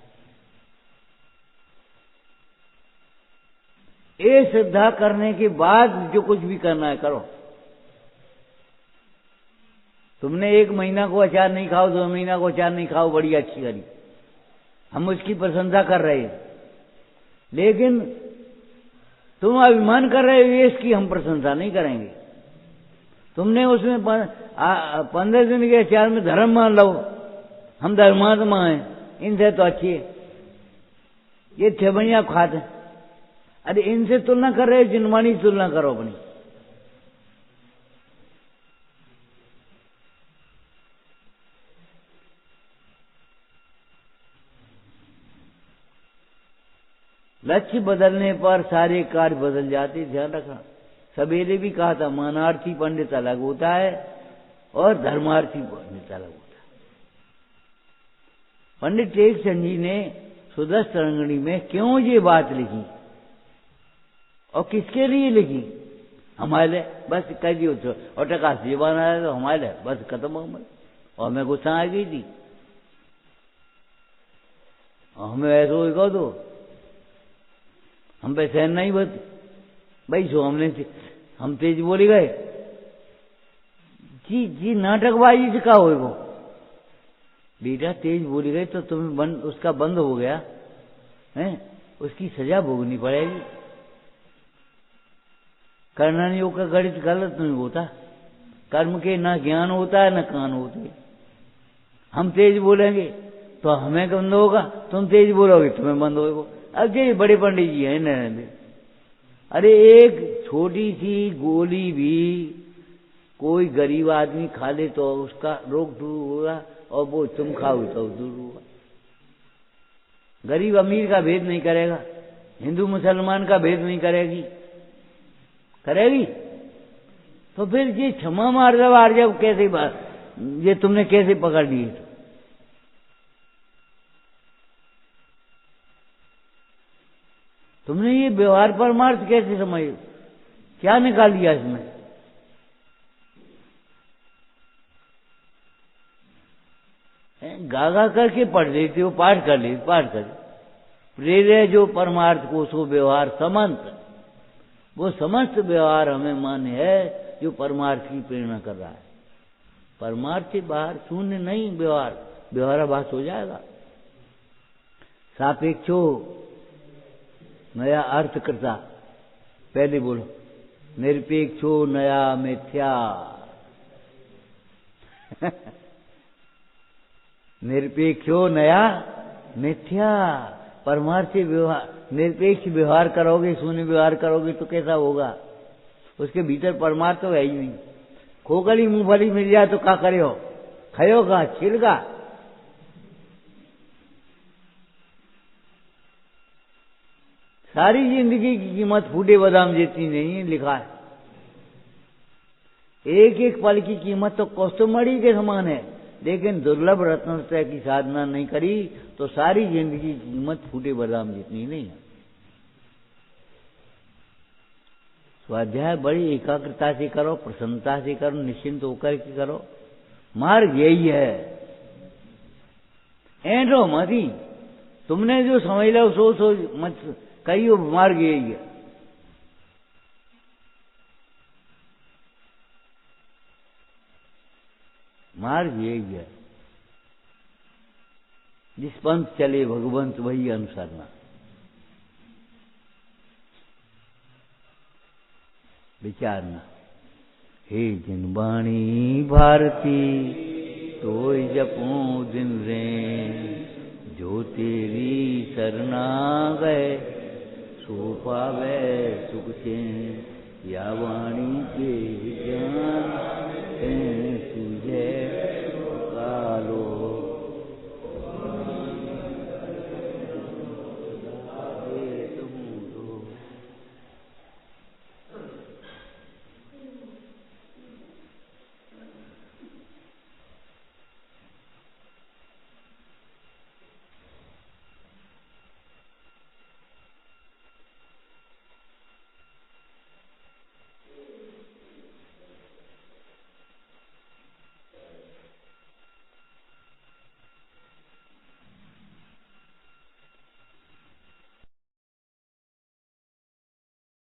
ये श्रद्धा करने के बाद जो कुछ भी करना है करो। तुमने 1 महीना को अचार नहीं खाओ, 2 महीना को अचार नहीं खाओ, बड़ी अच्छी करी, हम उसकी प्रशंसा कर रहे हैं। लेकिन तुम अभिमान कर रहे हो, इसकी हम प्रशंसा नहीं करेंगे। तुमने उसमें 15 दिन के अचार में धर्म मान लो, हम धर्मात्मा हैं, इनसे तो अच्छी है, ये 6 महीने आप खाते हैं। अरे इनसे तुलना कर रहे हो, जिनवाणी तुलना करो अपनी। लक्ष्य बदलने पर सारे कार्य बदल जाते, ध्यान रखना। सवेरे भी कहा था, मानार्थी पंडित अलग होता है और धर्मार्थी पंडित अलग होता है। पंडित टेकचंद जी ने सुदर्शन तरंगिणी में क्यों ये बात लिखी और किसके लिए लिखी? हमारे लिए बस कह दियो, और टका से बना है तो हमारे लिए बस खत्म हो गया। और हमें गुस्सा आ गई थी, और हमें ऐसा हो दो, हम पे सहन नहीं बत भाई, सो हम तेज बोली गए जी। नाटकबाजी से क्या होएगा? बेटा तेज बोल गए तो तुम्हें उसका बंद हो गया है, उसकी सजा भोगनी पड़ेगी। कर्णन योग का गणित गलत नहीं होता, कर्म के ना ज्ञान होता है ना कान होते। हम तेज बोलेंगे तो हमें बंद होगा, तुम तेज बोलोगे तुम्हें बंद होगा। अब ये बड़े पंडित जी हैं नरेंद्र, अरे एक छोटी सी गोली भी कोई गरीब आदमी खा ले तो उसका रोग दूर होगा, और वो तुम खाओ तो दूर होगा। गरीब अमीर का भेद नहीं करेगा, हिंदू मुसलमान का भेद नहीं करेगी, करेगी? तो फिर ये क्षमा मार्जव आर्जव कैसे बात, ये तुमने कैसे पकड़ लिए? तुमने ये व्यवहार परमार्थ कैसे समझ, क्या निकाल लिया इसमें? गागा करके पढ़ लेते हो, पाठ कर ले, पाठ कर प्रेरे जो परमार्थ को सो व्यवहार समंत, वो समस्त व्यवहार हमें मान्य है जो परमार्थ की प्रेरणा कर रहा है। परमार्थ से बाहर शून्य नहीं व्यवहार, व्यवहाराभास हो जाएगा। सापेक्षो नया अर्थ करता, पहले बोलो निरपेक्षो नया मिथ्या निरपेक्षो नया मिथ्या। परमार्थ से व्यवहार, निरपेक्ष व्यवहार करोगे, शून्य व्यवहार करोगे तो कैसा होगा? उसके भीतर परमार्थ तो है ही नहीं। खोखली मूंगफली मिल जाए तो क्या करे हो, खायो का छिलका। सारी जिंदगी की कीमत फूटे बादाम जितनी नहीं है, लिखा है। एक एक पल की कीमत तो कौस्तुभमणि के समान है, लेकिन दुर्लभ रत्नत्रय की साधना नहीं करी तो सारी जिंदगी की कीमत फूटे बादाम जितनी नहीं है। स्वाध्याय बड़ी एकाग्रता से करो, प्रसन्नता से करो, निश्चिंत होकर के करो। मार्ग यही है, ऐंठो मती, तुमने जो समझ लो सो मत कहियो, मार्ग यही है। मार्ग यही है, जिस पंथ चले भगवंत वही अनुसरना। विचारना, हे जिन बाणी भारती तोय जपो दिन रे, जो तेरी शरणा गए सो पावे सुख चैन, या वाणी के ज्ञान